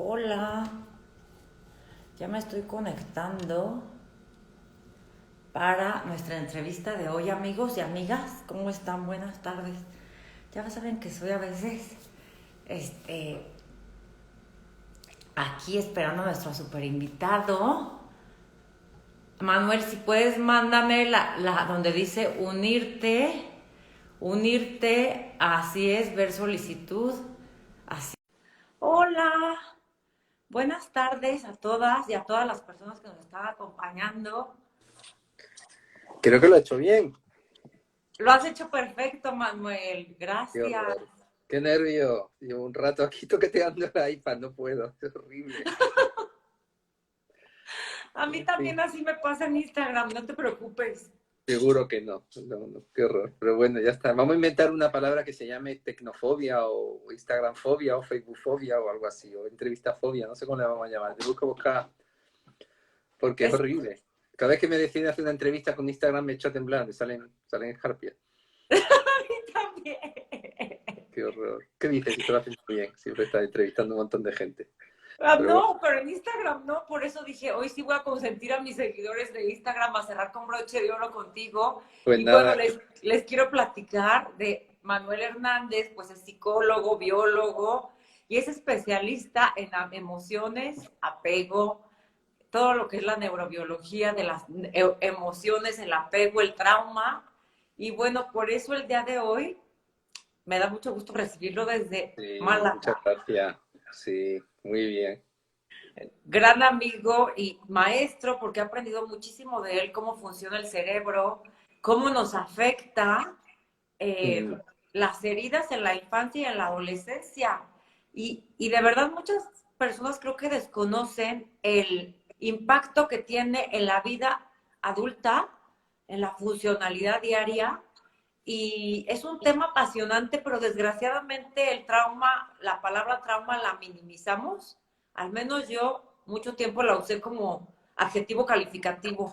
Hola, ya me estoy conectando para nuestra entrevista de hoy, amigos y amigas. ¿Cómo están? Buenas tardes. Ya saben que soy a veces, este, aquí esperando a nuestro super invitado. Manuel, si puedes, mándame la donde dice unirte, así es, ver solicitud, así. Hola, buenas tardes a todas y a todas las personas que nos están acompañando. Creo que lo he hecho bien. Lo has hecho perfecto, Manuel. Qué Gracias. horror. Qué nervio. Llevo un rato aquí toqueteando el iPad, no puedo. Es horrible. A mí En también fin, así me pasa en Instagram, no te preocupes. seguro que no. No, no, qué horror. Pero bueno, ya está. Vamos a inventar una palabra que se llame tecnofobia o Instagramfobia o Facebookfobia o algo así. O entrevistafobia, no sé cómo le vamos a llamar. Tengo que buscar porque es Es, horrible. Cada vez que me deciden hacer una entrevista con Instagram me echo a temblar, me salen escarpias. a mí también. Qué horror. ¿Qué dices? Si te lo haces muy bien. Siempre estás entrevistando a un montón de gente. Ah, Pero bueno, no, pero en Instagram no, por eso dije, hoy sí voy a consentir a mis seguidores de Instagram a cerrar con broche de oro contigo. pues Y bueno, nada. les quiero platicar de Manuel Hernández, pues es psicólogo, biólogo y es especialista en emociones, apego, todo lo que es la neurobiología de las emociones, el apego, el trauma. Y bueno, por eso el día de hoy me da mucho gusto recibirlo desde Sí, muchas Málaga. gracias. Sí, muy bien. Gran amigo y maestro, porque he aprendido muchísimo de él, cómo funciona el cerebro, cómo nos afecta eh, Mm. las heridas en la infancia y en la adolescencia. Y de verdad muchas personas creo que desconocen el impacto que tiene en la vida adulta, en la funcionalidad diaria. Y es un tema apasionante, pero desgraciadamente el trauma, la palabra trauma la minimizamos. Al menos yo mucho tiempo la usé como adjetivo calificativo,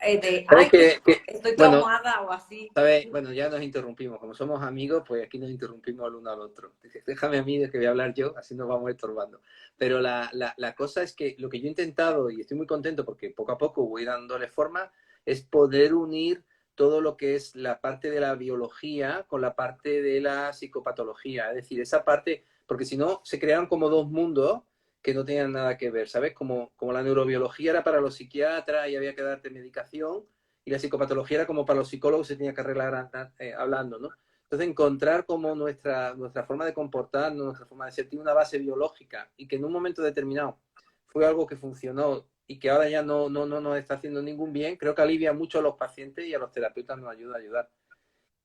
de, ¿Sabes ay, qué? estoy Bueno, traumada o así. ¿sabes? Bueno, ya nos interrumpimos. Como somos amigos, pues aquí nos interrumpimos el uno al otro. Dices, déjame a mí de que voy a hablar yo, así nos vamos estorbando. Pero la cosa es que lo que yo he intentado, y estoy muy contento porque poco a poco voy dándole forma, es poder unir todo lo que es la parte de la biología con la parte de la psicopatología. Es decir, esa parte, porque si no, se crearon como dos mundos que no tenían nada que ver, ¿sabes? Como la neurobiología era para los psiquiatras y había que darte medicación, y la psicopatología era como para los psicólogos se tenía que arreglar hablando, ¿no? Entonces, encontrar como nuestra forma de comportarnos, nuestra forma de ser, tiene una base biológica y que en un momento determinado fue algo que funcionó y que ahora ya no nos está haciendo ningún bien, creo que alivia mucho a los pacientes y a los terapeutas nos ayuda a ayudar.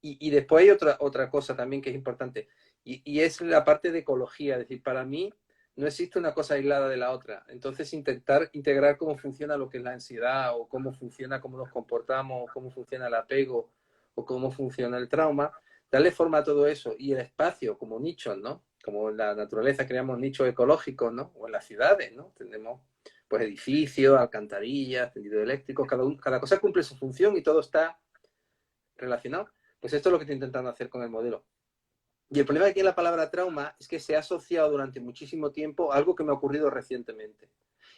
Y después hay otra cosa también que es importante, y es la parte de ecología. Es decir, para mí no existe una cosa aislada de la otra. Entonces, intentar integrar cómo funciona lo que es la ansiedad, o cómo funciona cómo nos comportamos, o cómo funciona el apego, o cómo funciona el trauma, darle forma a todo eso, y el espacio como nichos, ¿no? Como en la naturaleza creamos nichos ecológicos, ¿no? O en las ciudades, ¿no? Tenemos pues edificios, alcantarillas, tendidos eléctricos, cada cosa cumple su función y todo está relacionado. Pues esto es lo que estoy intentando hacer con el modelo. Y el problema aquí en la palabra trauma es que se ha asociado durante muchísimo tiempo a algo que me ha ocurrido recientemente.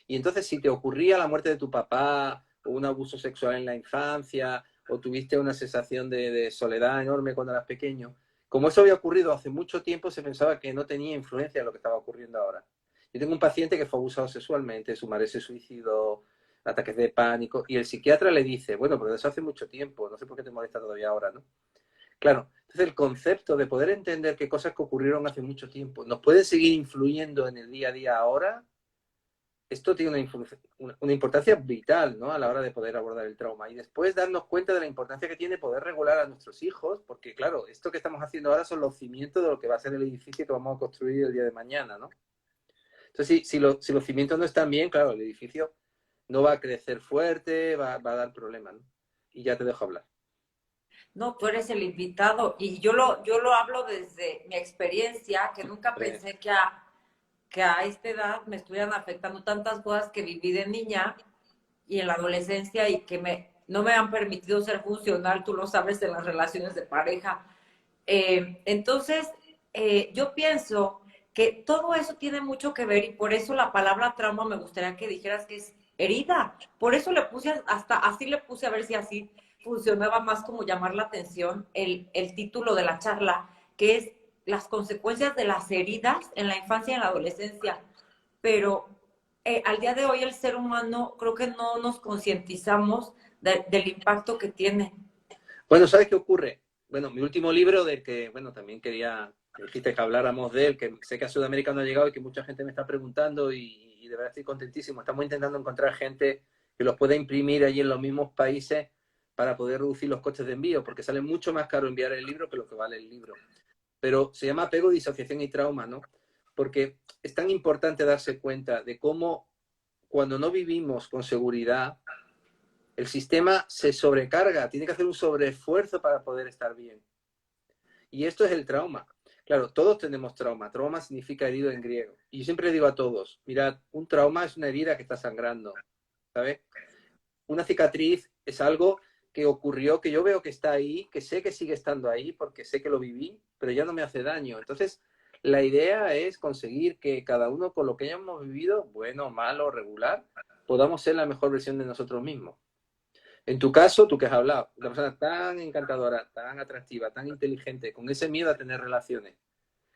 Y entonces, si te ocurría la muerte de tu papá, o un abuso sexual en la infancia, o tuviste una sensación de soledad enorme cuando eras pequeño, como eso había ocurrido hace mucho tiempo, se pensaba que no tenía influencia en lo que estaba ocurriendo ahora. Yo tengo un paciente que fue abusado sexualmente, su madre se suicidó, ataques de pánico, y el psiquiatra le dice, bueno, pero eso hace mucho tiempo, no sé por qué te molesta todavía ahora, ¿no? Claro, entonces el concepto de poder entender que cosas que ocurrieron hace mucho tiempo nos pueden seguir influyendo en el día a día ahora, esto tiene una importancia vital, ¿no? A la hora de poder abordar el trauma. Y después darnos cuenta de la importancia que tiene poder regular a nuestros hijos, porque claro, esto que estamos haciendo ahora son los cimientos de lo que va a ser el edificio que vamos a construir el día de mañana, ¿no? Entonces, si los cimientos no están bien, claro, el edificio no va a crecer fuerte, va a dar problemas, ¿no? Y ya te dejo hablar. No, tú eres el invitado y yo lo hablo desde mi experiencia, que nunca Hombre, pensé que a esta edad me estuvieran afectando tantas cosas que viví de niña y en la adolescencia y que no me han permitido ser funcional, tú lo sabes, en las relaciones de pareja. Entonces, yo pienso que todo eso tiene mucho que ver y por eso la palabra trauma me gustaría que dijeras que es herida. Por eso le puse, hasta así le puse a ver si así funcionaba más como llamar la atención el título de la charla, que es las consecuencias de las heridas en la infancia y en la adolescencia. Pero al día de hoy el ser humano creo que no nos concientizamos del impacto que tiene. Bueno, ¿sabes qué ocurre? Bueno, mi último libro, del que, bueno, también quería, me dijiste que habláramos de él, que sé que a Sudamérica no ha llegado y que mucha gente me está preguntando y de verdad estoy contentísimo. Estamos intentando encontrar gente que los pueda imprimir allí en los mismos países para poder reducir los costes de envío, porque sale mucho más caro enviar el libro que lo que vale el libro. Pero se llama apego, disociación y trauma, ¿no? Porque es tan importante darse cuenta de cómo cuando no vivimos con seguridad, el sistema se sobrecarga, tiene que hacer un sobreesfuerzo para poder estar bien. Y esto es el trauma. Claro, todos tenemos trauma. Trauma significa herido en griego. Y yo siempre digo a todos, mirad, un trauma es una herida que está sangrando, ¿sabes? Una cicatriz es algo que ocurrió, que yo veo que está ahí, que sé que sigue estando ahí porque sé que lo viví, pero ya no me hace daño. Entonces, la idea es conseguir que cada uno con lo que hayamos vivido, bueno, malo, regular, podamos ser la mejor versión de nosotros mismos. En tu caso, tú que has hablado, una persona tan encantadora, tan atractiva, tan inteligente, con ese miedo a tener relaciones.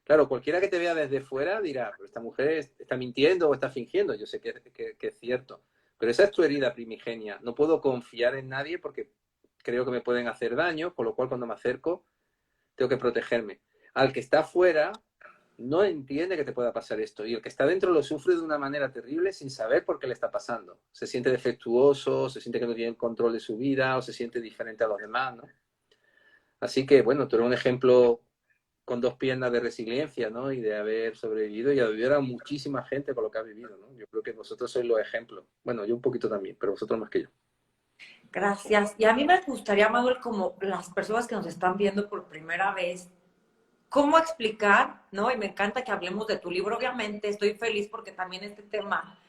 Claro, cualquiera que te vea desde fuera dirá, pero esta mujer está mintiendo o está fingiendo. Yo sé que es cierto. Pero esa es tu herida primigenia. No puedo confiar en nadie porque creo que me pueden hacer daño, con lo cual cuando me acerco tengo que protegerme. Al que está fuera no entiende que te pueda pasar esto y el que está dentro lo sufre de una manera terrible sin saber por qué le está pasando. Se siente defectuoso, se siente que no tiene control de su vida o se siente diferente a los demás, ¿no? Así que, bueno, tú eres un ejemplo con dos piernas de resiliencia, ¿no? Y de haber sobrevivido y ayudar a muchísima gente con lo que has vivido, ¿no? Yo creo que vosotros sois los ejemplos. Bueno, yo un poquito también, pero vosotros más que yo. Gracias. Y a mí me gustaría, Manuel, como las personas que nos están viendo por primera vez, cómo explicar, ¿no? Y me encanta que hablemos de tu libro, obviamente. Estoy feliz porque también este tema,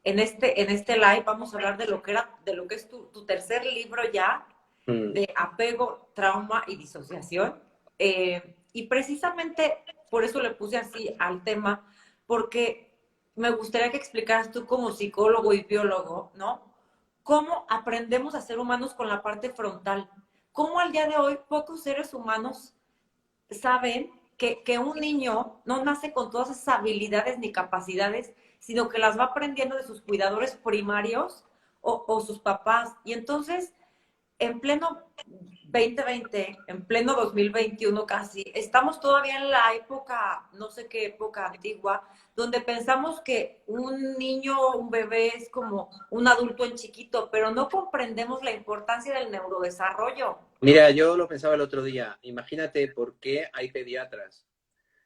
en este live vamos a hablar de lo que era, de lo que es tu tercer libro ya, Mm. de apego, trauma y disociación. Y precisamente por eso le puse así al tema, porque me gustaría que explicaras tú como psicólogo y biólogo, ¿no? ¿Cómo aprendemos a ser humanos con la parte frontal? ¿Cómo al día de hoy pocos seres humanos saben que un niño no nace con todas esas habilidades ni capacidades, sino que las va aprendiendo de sus cuidadores primarios o sus papás? Y entonces en pleno 2020, en pleno 2021 casi, estamos todavía en la época, no sé qué época antigua, donde pensamos que un niño, un bebé es como un adulto en chiquito, pero no comprendemos la importancia del neurodesarrollo. Mira, yo lo pensaba el otro día. Imagínate por qué hay pediatras.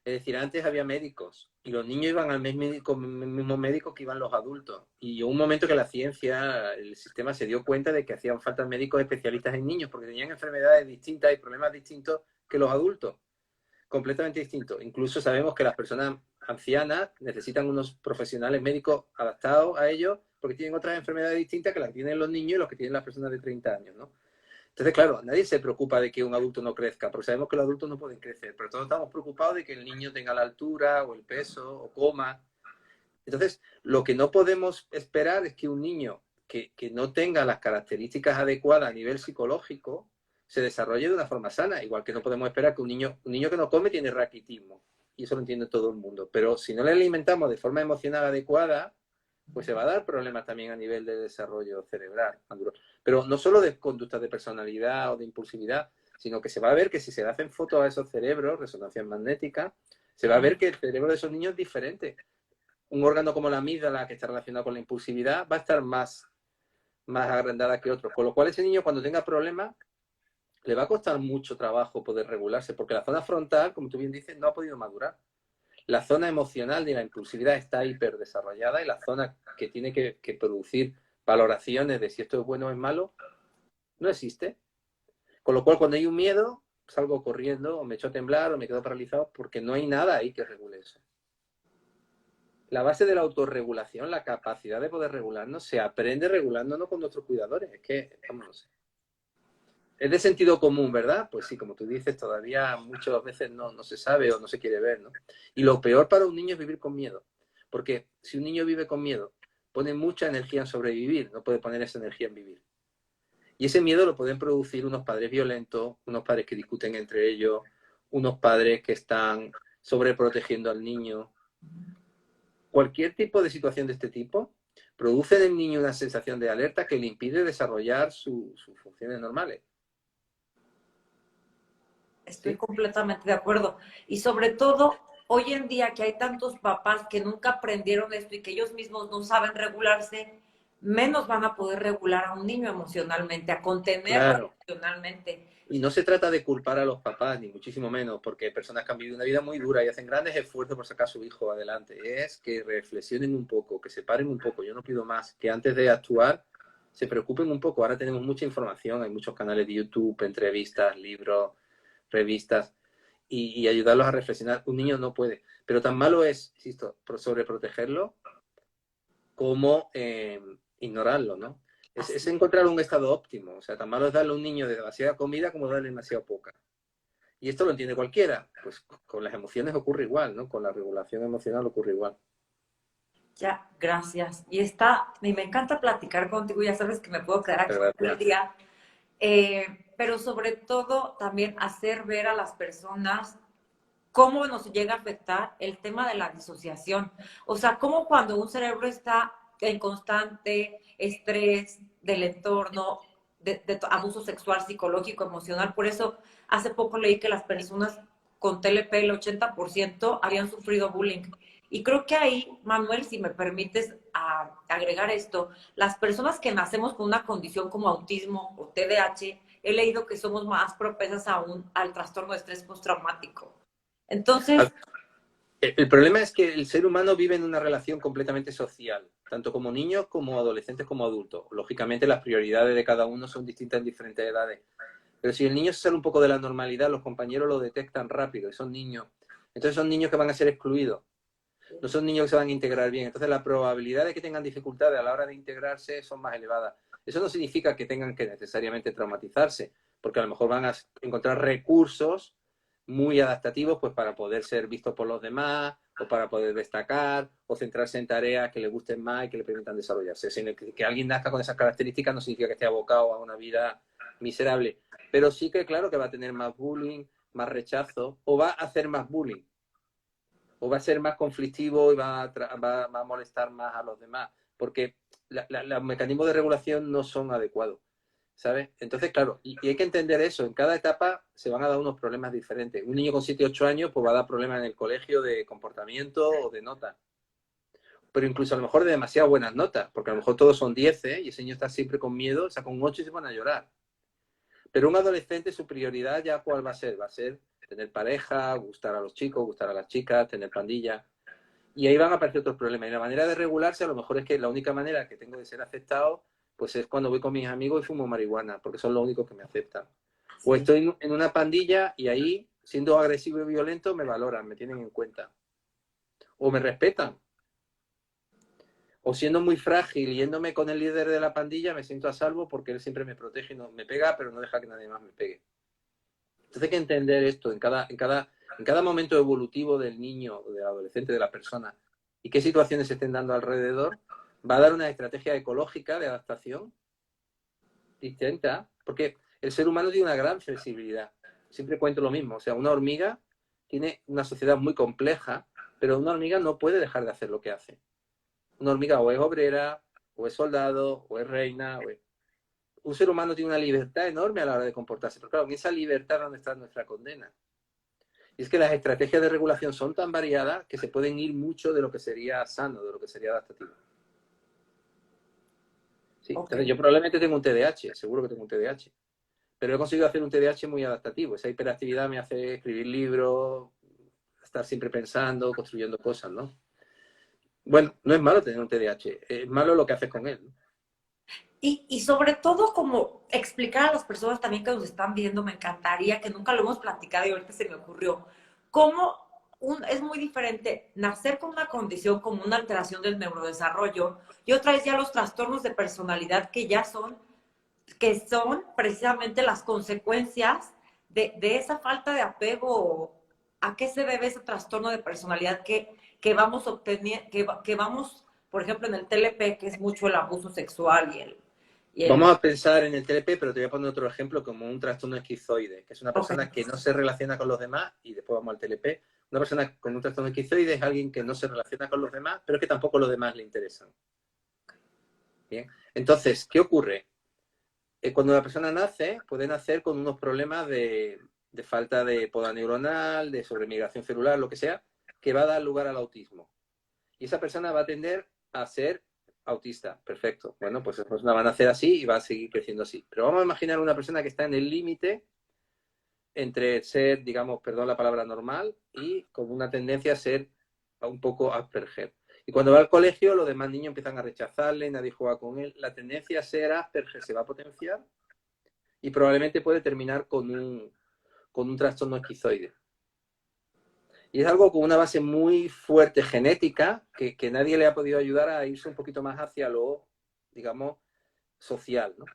Es decir, antes había médicos y los niños iban al mismo médico que iban los adultos. Y hubo un momento que la ciencia, el sistema se dio cuenta de que hacían falta médicos especialistas en niños porque tenían enfermedades distintas y problemas distintos que los adultos, completamente distintos. Incluso sabemos que las personas ancianas necesitan unos profesionales médicos adaptados a ellos porque tienen otras enfermedades distintas que las que tienen los niños y los que tienen las personas de 30 años, ¿no? Entonces, claro, nadie se preocupa de que un adulto no crezca, porque sabemos que los adultos no pueden crecer, pero todos estamos preocupados de que el niño tenga la altura o el peso o coma. Entonces, lo que no podemos esperar es que un niño que no tenga las características adecuadas a nivel psicológico se desarrolle de una forma sana, igual que no podemos esperar que un niño que no come tiene raquitismo, y eso lo entiende todo el mundo, pero si no le alimentamos de forma emocional adecuada, pues se va a dar problemas también a nivel de desarrollo cerebral. Pero no solo de conductas de personalidad o de impulsividad, sino que se va a ver que si se le hacen fotos a esos cerebros, resonancias magnéticas, se va a ver que el cerebro de esos niños es diferente. Un órgano como la amígdala, que está relacionado con la impulsividad, va a estar más agrandada que otro. Con lo cual ese niño cuando tenga problemas, le va a costar mucho trabajo poder regularse, porque la zona frontal, como tú bien dices, no ha podido madurar. La zona emocional de la impulsividad está hiperdesarrollada y la zona que tiene que producir valoraciones de si esto es bueno o es malo no existe. Con lo cual, cuando hay un miedo, salgo corriendo o me echo a temblar o me quedo paralizado porque no hay nada ahí que regule eso. La base de la autorregulación, la capacidad de poder regularnos, se aprende regulándonos con nuestros cuidadores. Es que, vamos, no sé. Es de sentido común, ¿verdad? Pues sí, como tú dices, todavía muchas veces no se sabe o no se quiere ver, ¿no? Y lo peor para un niño es vivir con miedo. Porque si un niño vive con miedo, pone mucha energía en sobrevivir, no puede poner esa energía en vivir. Y ese miedo lo pueden producir unos padres violentos, unos padres que discuten entre ellos, unos padres que están sobreprotegiendo al niño. Cualquier tipo de situación de este tipo produce en el niño una sensación de alerta que le impide desarrollar sus funciones normales. Estoy ¿Sí? completamente de acuerdo. Y sobre todo, hoy en día que hay tantos papás que nunca aprendieron esto y que ellos mismos no saben regularse, menos van a poder regular a un niño emocionalmente, a contenerlo Claro. emocionalmente. Y no se trata de culpar a los papás, ni muchísimo menos, porque hay personas que han vivido una vida muy dura y hacen grandes esfuerzos por sacar a su hijo adelante. Es que reflexionen un poco, que se paren un poco. Yo no pido más, que antes de actuar se preocupen un poco. Ahora tenemos mucha información, hay muchos canales de YouTube, entrevistas, libros, revistas, y ayudarlos a reflexionar. Un niño no puede. Pero tan malo es, insisto, sobreprotegerlo como ignorarlo, ¿no? Es encontrar un estado óptimo. O sea, tan malo es darle a un niño de demasiada comida como darle demasiado poca. Y esto lo entiende cualquiera. Pues con las emociones ocurre igual, ¿no? Con la regulación emocional ocurre igual. Ya, gracias. Y me encanta platicar contigo, ya sabes que me puedo quedar aquí Muchas todo el gracias. día, pero sobre todo también hacer ver a las personas cómo nos llega a afectar el tema de la disociación. O sea, cómo cuando un cerebro está en constante estrés del entorno, de abuso sexual, psicológico, emocional. Por eso hace poco leí que las personas con TLP, el 80% habían sufrido bullying. Y creo que ahí, Manuel, si me permites agregar esto, las personas que nacemos con una condición como autismo o TDAH, he leído que somos más propensas aún al trastorno de estrés postraumático. Entonces, El problema es que el ser humano vive en una relación completamente social, tanto como niños, como adolescentes, como adultos. Lógicamente las prioridades de cada uno son distintas en diferentes edades. Pero si el niño se sale un poco de la normalidad, los compañeros lo detectan rápido y son niños. Entonces son niños que van a ser excluidos. No son niños que se van a integrar bien. Entonces la probabilidad de que tengan dificultades a la hora de integrarse son más elevadas. Eso no significa que tengan que necesariamente traumatizarse, porque a lo mejor van a encontrar recursos muy adaptativos pues para poder ser vistos por los demás o para poder destacar o centrarse en tareas que les gusten más y que le permitan desarrollarse. Que alguien nazca con esas características no significa que esté abocado a una vida miserable, pero sí que claro que va a tener más bullying, más rechazo o va a hacer más bullying o va a ser más conflictivo y va a molestar más a los demás, porque los mecanismos de regulación no son adecuados, ¿sabes? Entonces, claro, y hay que entender eso, en cada etapa se van a dar unos problemas diferentes. Un niño con 7 8 años pues va a dar problemas en el colegio de comportamiento o de nota, pero incluso a lo mejor de demasiado buenas notas, porque a lo mejor todos son 10 y ese niño está siempre con miedo, saca un 8 y se van a llorar. Pero un adolescente, su prioridad ya cuál va a ser? Va a ser tener pareja, gustar a los chicos, gustar a las chicas, tener pandilla. Y ahí van a aparecer otros problemas. Y la manera de regularse a lo mejor es que la única manera que tengo de ser aceptado pues es cuando voy con mis amigos y fumo marihuana, porque son los únicos que me aceptan. O sí. estoy en una pandilla y ahí, siendo agresivo y violento, me valoran, me tienen en cuenta. O me respetan. O siendo muy frágil, yéndome con el líder de la pandilla, me siento a salvo porque él siempre me protege y no, me pega, pero no deja que nadie más me pegue. Entonces hay que entender esto en cada momento evolutivo del niño, del adolescente, de la persona, y qué situaciones se estén dando alrededor, va a dar una estrategia ecológica de adaptación distinta, porque el ser humano tiene una gran flexibilidad. Siempre cuento lo mismo, o sea, una hormiga tiene una sociedad muy compleja, pero una hormiga no puede dejar de hacer lo que hace. Una hormiga o es obrera, o es soldado, o es reina, o es... Un ser humano tiene una libertad enorme a la hora de comportarse, pero claro, en esa libertad es donde está nuestra condena. Y es que las estrategias de regulación son tan variadas que se pueden ir mucho de lo que sería sano, de lo que sería adaptativo. ¿Sí? Ok. Entonces yo probablemente tengo un TDAH, seguro que tengo un TDAH, pero he conseguido hacer un TDAH muy adaptativo. Esa hiperactividad me hace escribir libros, estar siempre pensando, construyendo cosas, ¿no? Bueno, no es malo tener un TDAH, es malo lo que haces con él, ¿no? Y sobre todo, como explicar a las personas también que nos están viendo, me encantaría, que nunca lo hemos platicado y ahorita se me ocurrió, cómo es muy diferente nacer con una condición como una alteración del neurodesarrollo y otra vez ya los trastornos de personalidad que ya son que son precisamente las consecuencias de esa falta de apego. ¿A qué se debe ese trastorno de personalidad que vamos obteniendo, que vamos, por ejemplo, en el TLP, que es mucho el abuso sexual y Vamos el a pensar en el TLP, pero te voy a poner otro ejemplo como un trastorno esquizoide, que es una ok, persona que no se relaciona con los demás, y después vamos al TLP. Una persona con un trastorno esquizoide es alguien que no se relaciona con los demás, pero que tampoco los demás le interesan. Bien. Entonces, ¿qué ocurre? Cuando la persona nace, puede nacer con unos problemas de falta de poda neuronal, de sobremigración celular, lo que sea, que va a dar lugar al autismo. Y esa persona va a tender a ser autista. Perfecto. Bueno, pues esa persona va a nacer así y va a seguir creciendo así. Pero vamos a imaginar una persona que está en el límite entre ser, digamos, perdón la palabra normal, y con una tendencia a ser un poco Asperger. Y cuando va al colegio, los demás niños empiezan a rechazarle, nadie juega con él. La tendencia a ser Asperger se va a potenciar y probablemente puede terminar con un trastorno esquizoide. Y es algo con una base muy fuerte genética que nadie le ha podido ayudar a irse un poquito más hacia lo, digamos, social, ¿no?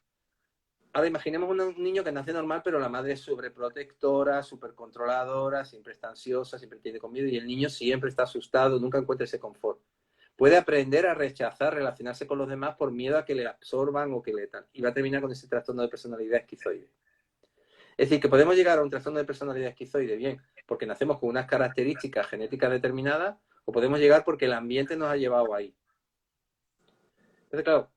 Ahora imaginemos un niño que nace normal, pero la madre es sobreprotectora, supercontroladora, siempre está ansiosa, siempre tiene con miedo, y el niño siempre está asustado, nunca encuentra ese confort. Puede aprender a rechazar, relacionarse con los demás por miedo a que le absorban o que le tal. Y va a terminar con ese trastorno de personalidad esquizoide. Es decir, que podemos llegar a un trastorno de personalidad esquizoide, bien, porque nacemos con unas características genéticas determinadas, o podemos llegar porque el ambiente nos ha llevado ahí. Entonces, claro,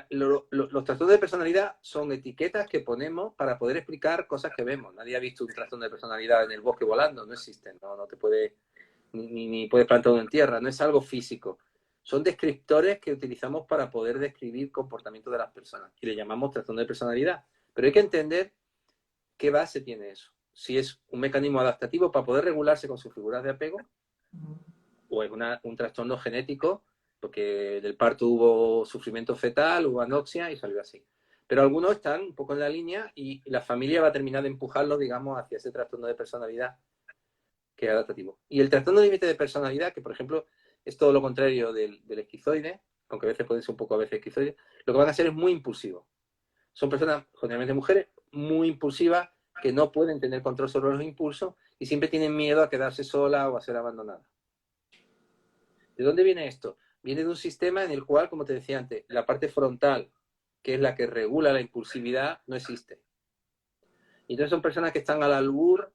los trastornos de personalidad son etiquetas que ponemos para poder explicar cosas que vemos. Nadie ha visto un trastorno de personalidad en el bosque volando, no existen, no te puede, ni puedes plantar uno en tierra, no es algo físico. Son descriptores que utilizamos para poder describir comportamiento de las personas y le llamamos trastorno de personalidad. Pero hay que entender qué base tiene eso. Si es un mecanismo adaptativo para poder regularse con sus figuras de apego, o es un trastorno genético, porque del parto hubo sufrimiento fetal, hubo anoxia y salió así. Pero algunos están un poco en la línea y la familia va a terminar de empujarlo, digamos, hacia ese trastorno de personalidad que es adaptativo. Y el trastorno límite de personalidad, que por ejemplo es todo lo contrario del esquizoide, aunque a veces puede ser un poco a veces esquizoide, lo que van a hacer es muy impulsivo. Son personas, generalmente mujeres, muy impulsivas, que no pueden tener control sobre los impulsos y siempre tienen miedo a quedarse sola o a ser abandonada. ¿De dónde viene esto? Viene de un sistema en el cual, como te decía antes, la parte frontal, que es la que regula la impulsividad, no existe. Y entonces son personas que están al albur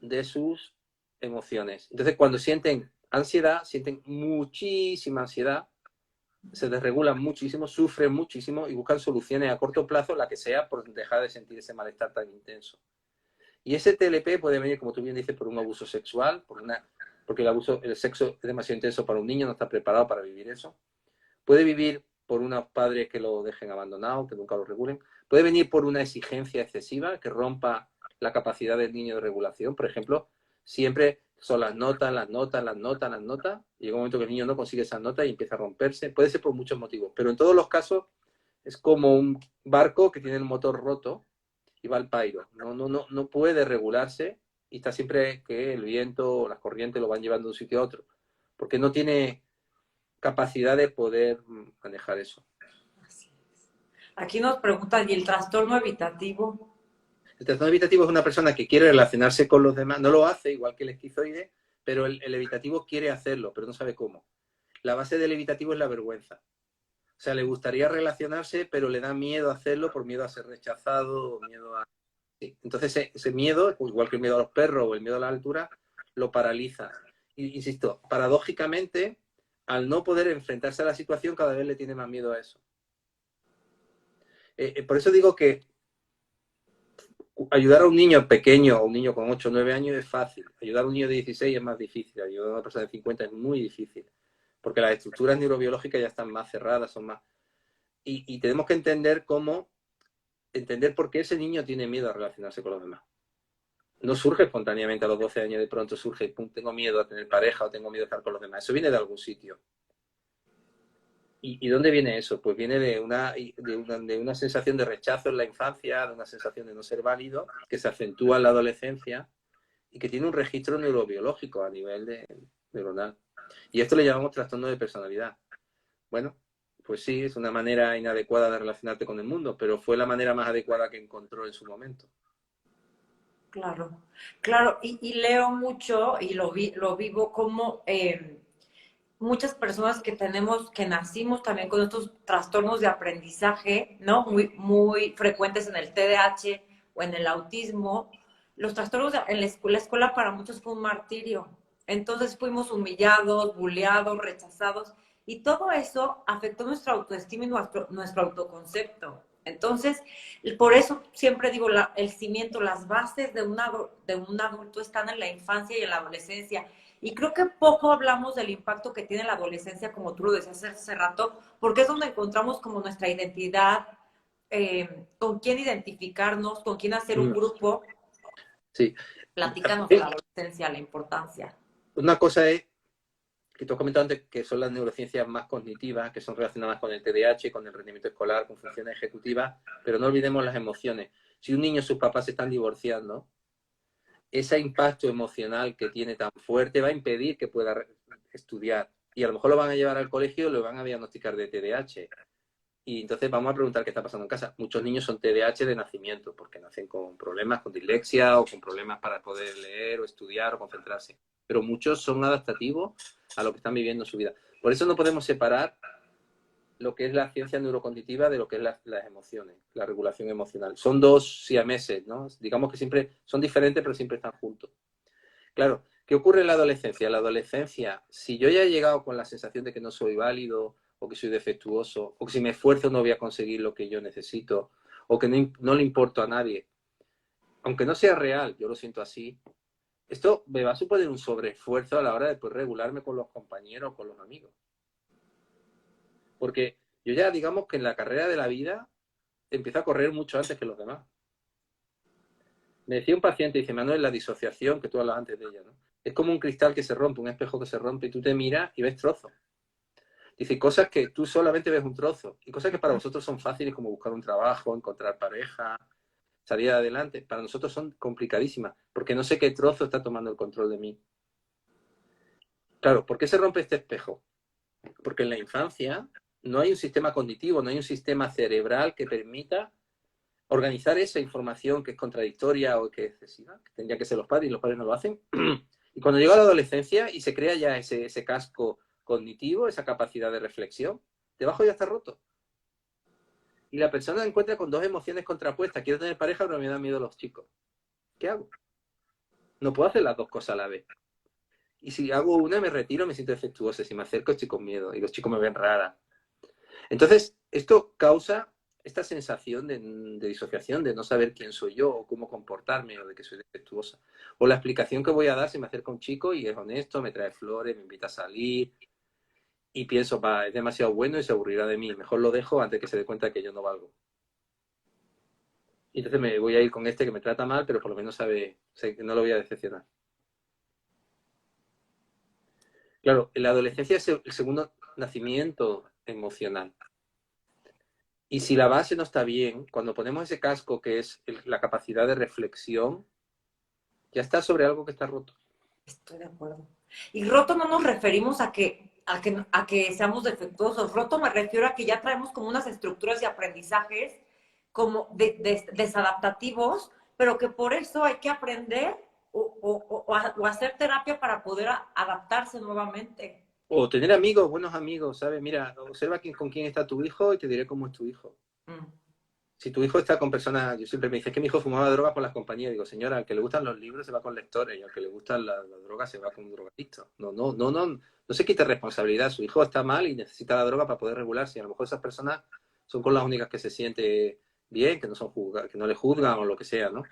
de sus emociones. Entonces, cuando sienten ansiedad, sienten muchísima ansiedad, se desregulan muchísimo, sufren muchísimo y buscan soluciones a corto plazo, la que sea, por dejar de sentir ese malestar tan intenso. Y ese TLP puede venir, como tú bien dices, por un abuso sexual, porque el sexo es demasiado intenso para un niño, no está preparado para vivir eso. Puede vivir por unos padres que lo dejen abandonado, que nunca lo regulen. Puede venir por una exigencia excesiva que rompa la capacidad del niño de regulación. Por ejemplo, siempre son las notas, las notas, las notas, las notas. Llega un momento que el niño no consigue esas notas y empieza a romperse. Puede ser por muchos motivos, pero en todos los casos es como un barco que tiene el motor roto y va al pairo. No puede regularse y está siempre que el viento o las corrientes lo van llevando de un sitio a otro, porque no tiene capacidad de poder manejar eso. aquí nos preguntan, ¿y el trastorno evitativo? El trastorno evitativo es una persona que quiere relacionarse con los demás, no lo hace igual que el esquizoide, pero el evitativo quiere hacerlo, pero no sabe cómo. La base del evitativo es la vergüenza. O sea, le gustaría relacionarse, pero le da miedo hacerlo por miedo a ser rechazado, miedo a... Sí. Entonces ese miedo, igual que el miedo a los perros o el miedo a la altura, lo paraliza. Y, insisto, paradójicamente, al no poder enfrentarse a la situación, cada vez le tiene más miedo a eso. Por eso digo que ayudar a un niño pequeño, a un niño con 8 o 9 años es fácil. Ayudar a un niño de 16 es más difícil. Ayudar a una persona de 50 es muy difícil. Porque las estructuras neurobiológicas ya están más cerradas, son más... Y tenemos que entender entender por qué ese niño tiene miedo a relacionarse con los demás. No surge espontáneamente a los 12 años, de pronto surge, pum, tengo miedo a tener pareja o tengo miedo a estar con los demás. Eso viene de algún sitio. ¿Y dónde viene eso? Pues viene de una sensación de rechazo en la infancia, de una sensación de no ser válido, que se acentúa en la adolescencia y que tiene un registro neurobiológico a nivel neuronal. Y esto le llamamos trastorno de personalidad. Bueno, pues sí, es una manera inadecuada de relacionarte con el mundo, pero fue la manera más adecuada que encontró en su momento. Claro, claro, y leo mucho y lo vivo como muchas personas que tenemos, que nacimos también con estos trastornos de aprendizaje, ¿no? Muy, muy frecuentes en el TDAH o en el autismo. Los trastornos en la escuela para muchos fue un martirio. Entonces fuimos humillados, bulleados, rechazados, y todo eso afectó nuestra autoestima y nuestro autoconcepto. Entonces, por eso siempre digo, el cimiento, las bases de un adulto están en la infancia y en la adolescencia. Y creo que poco hablamos del impacto que tiene la adolescencia, como tú lo decías hace rato, porque es donde encontramos como nuestra identidad, con quién identificarnos, con quién hacer un Mm, grupo. sí. Platícanos de la adolescencia, la importancia. Una cosa es que tú has comentado antes que son las neurociencias más cognitivas, que son relacionadas con el TDAH, con el rendimiento escolar, con funciones ejecutivas, pero no olvidemos las emociones. Si un niño y sus papás se están divorciando, ese impacto emocional que tiene tan fuerte va a impedir que pueda estudiar. Y a lo mejor lo van a llevar al colegio y lo van a diagnosticar de TDAH. Y entonces vamos a preguntar qué está pasando en casa. Muchos niños son TDAH de nacimiento, porque nacen con problemas, con dislexia o con problemas para poder leer o estudiar o concentrarse. Pero muchos son adaptativos a lo que están viviendo en su vida. Por eso no podemos separar lo que es la ciencia neurocognitiva de lo que es las emociones, la regulación emocional. Son dos siameses, ¿no? Digamos que siempre son diferentes, pero siempre están juntos. Claro, ¿qué ocurre en la adolescencia? En la adolescencia, si yo ya he llegado con la sensación de que no soy válido, o que soy defectuoso, o que si me esfuerzo no voy a conseguir lo que yo necesito, o que no le importo a nadie, aunque no sea real, yo lo siento así, esto me va a suponer un sobreesfuerzo a la hora de poder regularme con los compañeros, con los amigos. Porque yo ya, digamos que en la carrera de la vida empiezo a correr mucho antes que los demás. Me decía un paciente, dice, Manuel, la disociación, que tú hablas antes de ella, ¿no? Es como un cristal que se rompe, un espejo que se rompe y tú te miras y ves trozos. Dice, cosas que tú solamente ves un trozo y cosas que para vosotros son fáciles como buscar un trabajo, encontrar pareja, salir adelante, para nosotros son complicadísimas porque no sé qué trozo está tomando el control de mí. Claro, ¿por qué se rompe este espejo? Porque en la infancia no hay un sistema cognitivo, no hay un sistema cerebral que permita organizar esa información que es contradictoria o que es excesiva, que tendrían que ser los padres y los padres no lo hacen. Y cuando llega la adolescencia y se crea ya ese casco cognitivo, esa capacidad de reflexión, debajo ya está roto. Y la persona se encuentra con dos emociones contrapuestas. Quiero tener pareja, pero me dan miedo los chicos. ¿Qué hago? No puedo hacer las dos cosas a la vez. Y si hago una, me retiro, me siento defectuosa. Si me acerco, estoy con miedo. Y los chicos me ven rara. Entonces, esto causa esta sensación de disociación, de no saber quién soy yo, o cómo comportarme, o de que soy defectuosa. O la explicación que voy a dar si me acerca un chico y es honesto, me trae flores, me invita a salir, y pienso, va, es demasiado bueno y se aburrirá de mí. Mejor lo dejo antes que se dé cuenta que yo no valgo. Y entonces me voy a ir con este que me trata mal, pero por lo menos sé que no lo voy a decepcionar. Claro, en la adolescencia es el segundo nacimiento emocional. Y si la base no está bien, cuando ponemos ese casco que es la capacidad de reflexión, ya está sobre algo que está roto. Estoy de acuerdo. Y roto no nos referimos a que seamos defectuosos. Roto me refiero a que ya traemos como unas estructuras de aprendizajes como desadaptativos, pero que por eso hay que aprender o hacer terapia para poder adaptarse nuevamente. O tener amigos, buenos amigos, ¿sabes? Mira, observa con quién está tu hijo y te diré cómo es tu hijo. Mm. Si tu hijo está con personas, yo siempre me dice que mi hijo fumaba drogas por las compañías, digo, señora, al que le gustan los libros se va con lectores y al que le gustan las drogas se va con un drogadicto. No se quite responsabilidad. Su hijo está mal y necesita la droga para poder regularse. Y a lo mejor esas personas son con las únicas que se siente bien, que no son que no le juzgan o lo que sea, ¿no?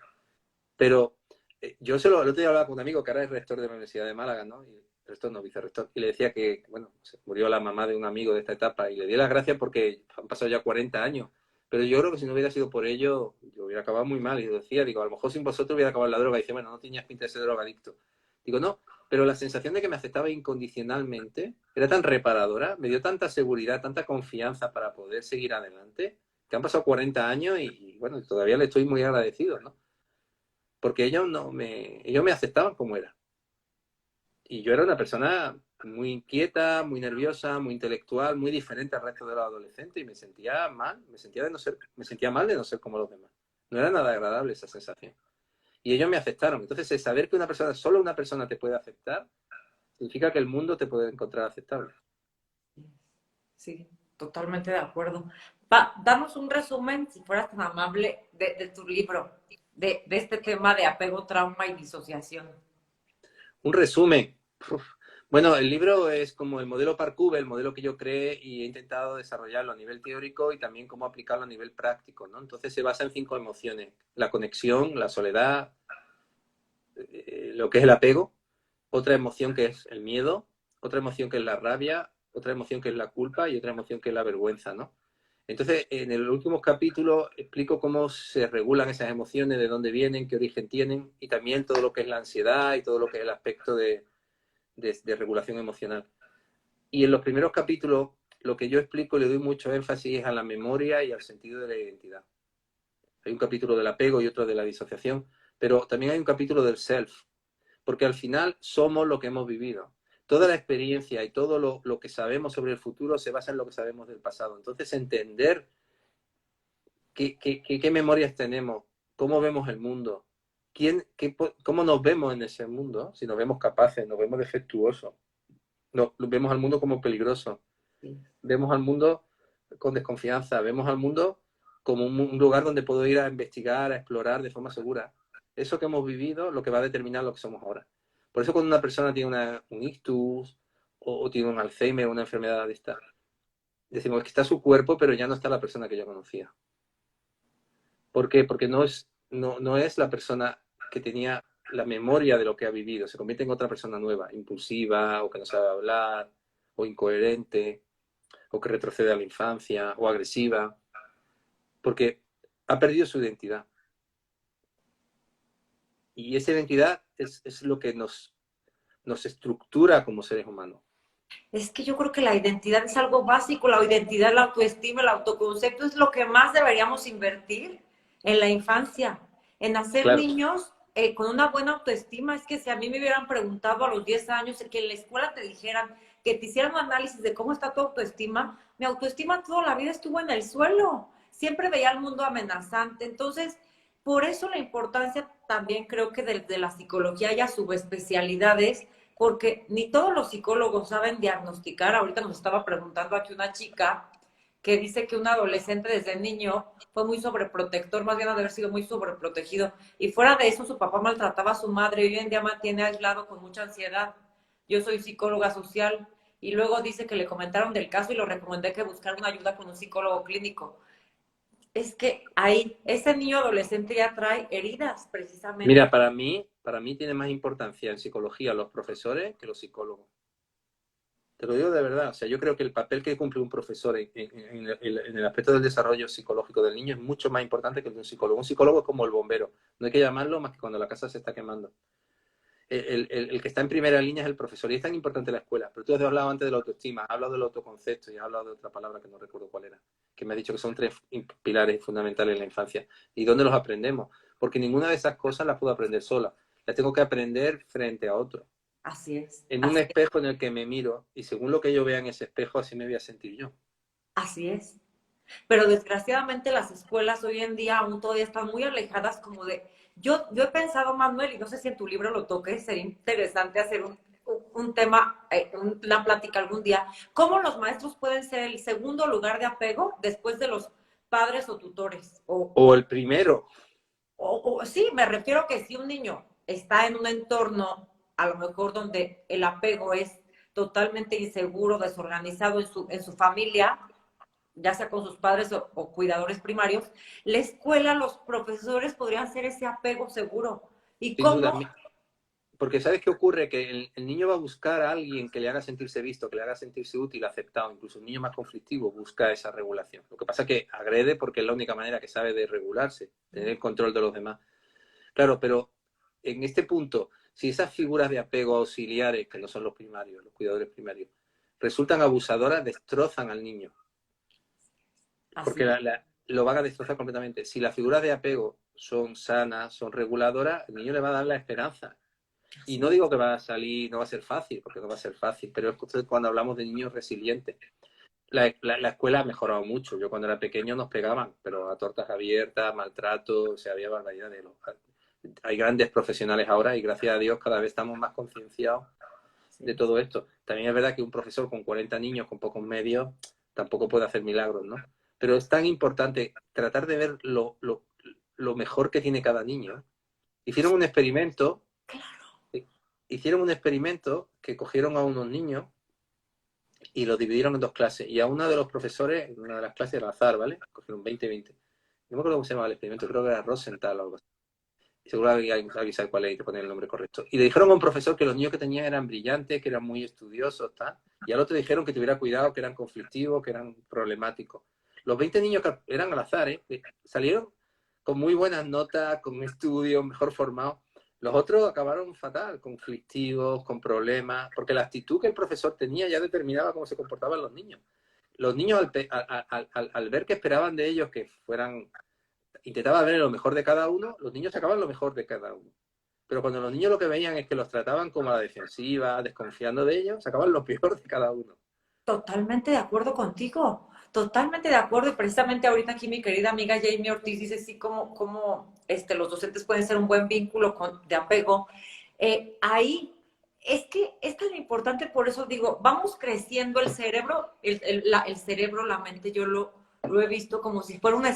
Pero el otro día hablaba con un amigo que ahora es rector de la Universidad de Málaga, ¿no? Y rector no, vicerrector. Y le decía que, bueno, se murió la mamá de un amigo de esta etapa y le di las gracias porque han pasado ya 40 años. Pero yo creo que si no hubiera sido por ello, yo hubiera acabado muy mal. Y decía, digo, a lo mejor sin vosotros hubiera acabado la droga. Y dice, bueno, no tenías pinta de ser drogadicto. Digo, no, pero la sensación de que me aceptaba incondicionalmente era tan reparadora, me dio tanta seguridad, tanta confianza para poder seguir adelante, que han pasado 40 años y bueno, todavía le estoy muy agradecido, ¿no? Porque ellos me aceptaban como era. Y yo era una persona muy inquieta, muy nerviosa, muy intelectual, muy diferente al resto de los adolescentes y me sentía mal, me sentía mal de no ser como los demás. No era nada agradable esa sensación. Y ellos me aceptaron. Entonces, el saber que una persona, solo una persona te puede aceptar, significa que el mundo te puede encontrar aceptable. Sí, totalmente de acuerdo. Danos un resumen, si fueras tan amable, de tu libro, de este tema de apego, trauma y disociación. Un resumen. Uf. Bueno, el libro es como el modelo Parkour, el modelo que yo creé y he intentado desarrollarlo a nivel teórico y también cómo aplicarlo a nivel práctico, ¿no? Entonces se basa en 5 emociones. La conexión, la soledad, lo que es el apego, otra emoción que es el miedo, otra emoción que es la rabia, otra emoción que es la culpa y otra emoción que es la vergüenza, ¿no? Entonces, en el último capítulo explico cómo se regulan esas emociones, de dónde vienen, qué origen tienen y también todo lo que es la ansiedad y todo lo que es el aspecto de regulación emocional. Y en los primeros capítulos, lo que yo explico, le doy mucho énfasis a la memoria y al sentido de la identidad. Hay un capítulo del apego y otro de la disociación, pero también hay un capítulo del self, porque al final somos lo que hemos vivido. Toda la experiencia y todo lo que sabemos sobre el futuro se basa en lo que sabemos del pasado. Entonces, entender qué memorias tenemos, cómo vemos el mundo, cómo nos vemos en ese mundo, si nos vemos capaces, nos vemos defectuosos, vemos al mundo como peligroso, Sí. vemos al mundo con desconfianza, vemos al mundo como un lugar donde puedo ir a investigar, a explorar de forma segura. Eso que hemos vivido, lo que va a determinar lo que somos ahora. Por eso cuando una persona tiene un ictus o tiene un Alzheimer, una enfermedad de esta, decimos que está su cuerpo, pero ya no está la persona que yo conocía. ¿Por qué? Porque no es la persona que tenía la memoria de lo que ha vivido, se convierte en otra persona nueva, impulsiva, o que no sabe hablar, o incoherente, o que retrocede a la infancia, o agresiva, porque ha perdido su identidad. Y esa identidad es lo que nos estructura como seres humanos. Es que yo creo que la identidad es algo básico, la identidad, la autoestima, el autoconcepto es lo que más deberíamos invertir en la infancia, en hacer Claro, niños con una buena autoestima. Es que si a mí me hubieran preguntado a los 10 años, que en la escuela te dijeran, que te hicieran un análisis de cómo está tu autoestima, mi autoestima toda la vida estuvo en el suelo, siempre veía el mundo amenazante. Entonces, por eso la importancia también creo que de la psicología haya subespecialidades porque ni todos los psicólogos saben diagnosticar. Ahorita nos estaba preguntando aquí una chica que dice que un adolescente desde niño fue muy sobreprotector, más bien ha de haber sido muy sobreprotegido. Y fuera de eso, su papá maltrataba a su madre y hoy en día mantiene aislado con mucha ansiedad. Yo soy psicóloga social y luego dice que le comentaron del caso y lo recomendé que buscara una ayuda con un psicólogo clínico. Es que ahí, ese niño adolescente ya trae heridas, precisamente. mira, para mí tiene más importancia en psicología los profesores que los psicólogos. Te lo digo de verdad. O sea, yo creo que el papel que cumple un profesor en el aspecto del desarrollo psicológico del niño es mucho más importante que el de un psicólogo. Un psicólogo es como el bombero. No hay que llamarlo más que cuando la casa se está quemando. El que está en primera línea es el profesor. Y es tan importante la escuela. Pero tú has hablado antes de la autoestima, has hablado del autoconcepto y has hablado de otra palabra que no recuerdo cuál era, que me ha dicho que son 3 pilares fundamentales en la infancia. ¿Y dónde los aprendemos? Porque ninguna de esas cosas las puedo aprender sola. Las tengo que aprender frente a otro, Así es, en un así es, espejo en el que me miro y según lo que yo vea en ese espejo, así me voy a sentir yo. así es. Pero desgraciadamente las escuelas hoy en día aún todavía están muy alejadas como de... Yo he pensado, Manuel, y no sé si en tu libro lo toques, sería interesante hacer un tema, una plática algún día, cómo los maestros pueden ser el segundo lugar de apego después de los padres o tutores. O el primero, Sí, me refiero que si un niño está en un entorno, a lo mejor donde el apego es totalmente inseguro, desorganizado en su familia, ya sea con sus padres o cuidadores primarios, la escuela, los profesores podrían ser ese apego seguro. ¿Y sin duda. cómo? Porque ¿sabes qué ocurre? Que el niño va a buscar a alguien que le haga sentirse visto, que le haga sentirse útil, aceptado. Incluso un niño más conflictivo busca esa regulación. Lo que pasa es que agrede porque es la única manera que sabe de regularse, tener el control de los demás. Claro, pero en este punto, si esas figuras de apego auxiliares, que no son los primarios, los cuidadores primarios, resultan abusadoras, destrozan al niño. Porque Así, lo van a destrozar completamente. Si las figuras de apego son sanas, son reguladoras, el niño le va a dar la esperanza. Y Así no es. digo que va a salir, no va a ser fácil, porque no va a ser fácil, pero es justo cuando hablamos de niños resilientes. La escuela ha mejorado mucho. Yo cuando era pequeño nos pegaban, pero a tortas abiertas, maltrato, o sea, había barbaridad de los... Hay grandes profesionales ahora y gracias a Dios cada vez estamos más concienciados Así de es. todo esto. También es verdad que un profesor con 40 niños, con pocos medios, tampoco puede hacer milagros, ¿no? Pero es tan importante tratar de ver lo mejor que tiene cada niño. Hicieron un experimento, hicieron un experimento que cogieron a unos niños y los dividieron en dos clases. Y a uno de los profesores, en una de las clases al azar, ¿vale? Cogieron 20-20. No me acuerdo cómo se llamaba el experimento, creo que era Rosenthal o algo así. Seguro que alguien sabe cuál es y te pone el nombre correcto. Y le dijeron a un profesor que los niños que tenían eran brillantes, que eran muy estudiosos, tal. Y al otro dijeron que tuviera cuidado, que eran conflictivos, que eran problemáticos. Los 20 niños que eran al azar, salieron con muy buenas notas, con estudios, mejor formados. Los otros acabaron fatal, conflictivos, con problemas, porque la actitud que el profesor tenía ya determinaba cómo se comportaban los niños. Los niños, al ver que esperaban de ellos que fueran, intentaba ver lo mejor de cada uno, los niños sacaban lo mejor de cada uno. Pero cuando los niños lo que veían es que los trataban como a la defensiva, desconfiando de ellos, sacaban lo peor de cada uno. Totalmente de acuerdo contigo, totalmente de acuerdo. Y precisamente ahorita aquí mi querida amiga Jamie Ortiz dice sí, como los docentes pueden ser un buen vínculo de apego. Ahí es que es tan importante, por eso digo, vamos creciendo el cerebro, el cerebro, la mente, yo lo he visto como si fuera una